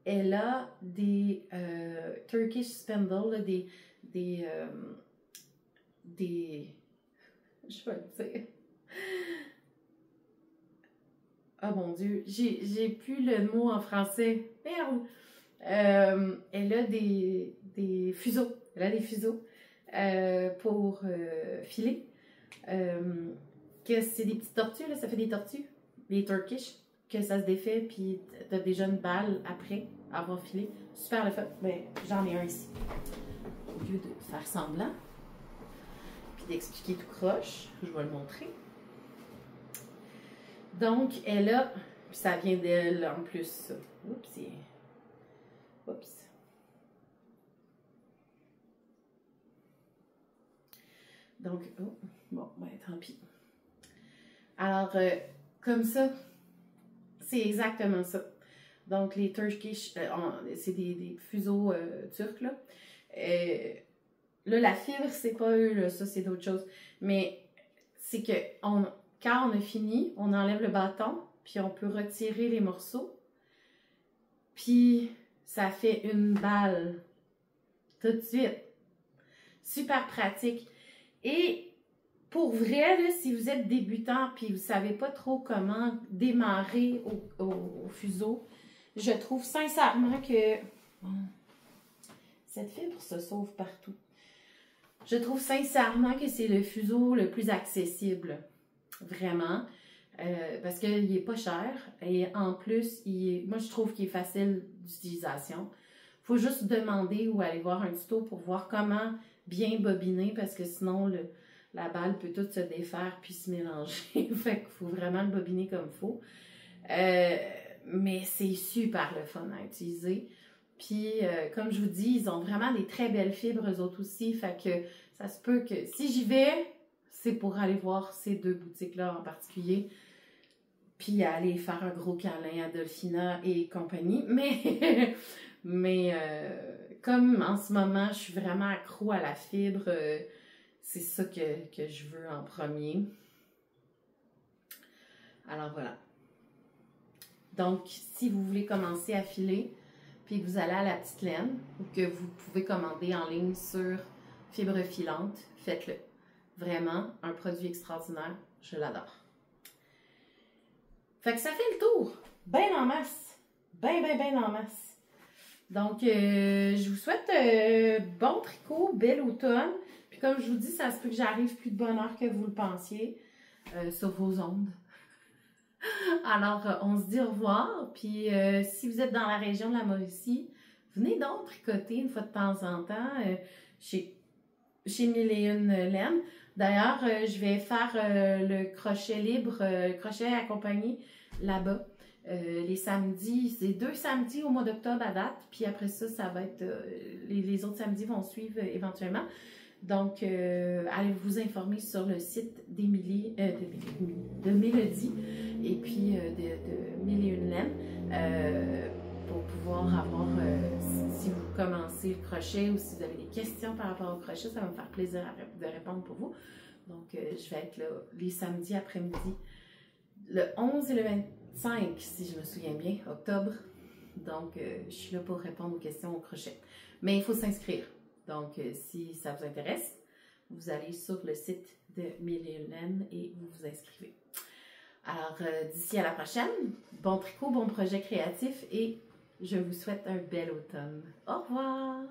elle a des Turkish spindle, là, des je vais le dire. Oh mon Dieu, j'ai plus le mot en français. Merde! Elle a des fuseaux. Elle a des fuseaux pour filer. Que c'est des petites tortues, là, ça fait des tortues, des Turkish, que ça se défait, puis t'as déjà une balle après avoir filé. Super le fun. Ben, j'en ai un ici. Au lieu de faire semblant, puis d'expliquer tout croche, je vais le montrer. Donc, elle a, puis ça vient d'elle en plus. Oups. Oups. Donc, oh, bon, ben, tant pis. Alors, comme ça, c'est exactement ça. Donc, les Turkish, c'est des fuseaux turcs, là. Là, la fibre, c'est pas eux, là, ça, c'est d'autres choses. Mais c'est que quand on a fini, on enlève le bâton, puis on peut retirer les morceaux. Puis, ça fait une balle. Tout de suite. Super pratique. Et pour vrai, là, si vous êtes débutant puis vous ne savez pas trop comment démarrer au fuseau, je trouve sincèrement que cette fibre se sauve partout. Je trouve sincèrement que c'est le fuseau le plus accessible. Vraiment. Parce qu'il n'est pas cher. Et en plus, moi, je trouve qu'il est facile d'utilisation. Il faut juste demander ou aller voir un tuto pour voir comment bien bobiner parce que sinon, la balle peut toute se défaire puis se mélanger. Fait qu'il faut vraiment le bobiner comme il faut. Mais c'est super le fun à utiliser. Puis, comme je vous dis, ils ont vraiment des très belles fibres, eux autres aussi. Fait que ça se peut que si j'y vais, c'est pour aller voir ces deux boutiques-là en particulier. Puis aller faire un gros câlin à Dolphina et compagnie. Mais comme en ce moment, je suis vraiment accro à la fibre, c'est ça que je veux en premier. Alors voilà. Donc, si vous voulez commencer à filer, puis que vous allez à la petite laine, ou que vous pouvez commander en ligne sur Fibre Filante, faites-le. Vraiment, un produit extraordinaire. Je l'adore. Fait que ça fait le tour. Ben en masse. Ben en masse. Donc, je vous souhaite bon tricot, bel automne. Puis comme je vous dis, ça se peut que j'arrive plus de bonne heure que vous le pensiez sur vos ondes. Alors, on se dit au revoir. Puis, si vous êtes dans la région de la Mauricie, venez donc tricoter une fois de temps en temps chez Mille et Une Laine. D'ailleurs, je vais faire le crochet libre, crochet accompagné là-bas. Les samedis, c'est 2 samedis au mois d'octobre à date. Puis après ça, ça va être... les autres samedis vont suivre éventuellement. Donc, allez vous informer sur le site de Mélodie et puis de Mille et Une Laine pour pouvoir avoir, si vous commencez le crochet ou si vous avez des questions par rapport au crochet, ça va me faire plaisir de répondre pour vous. Donc, je vais être là les samedis après-midi, le 11 et le 25, si je me souviens bien, octobre. Donc, je suis là pour répondre aux questions au crochet. Mais il faut s'inscrire. Donc, si ça vous intéresse, vous allez sur le site de Mille et Une Laine et vous vous inscrivez. Alors, d'ici à la prochaine, bon tricot, bon projet créatif et je vous souhaite un bel automne. Au revoir!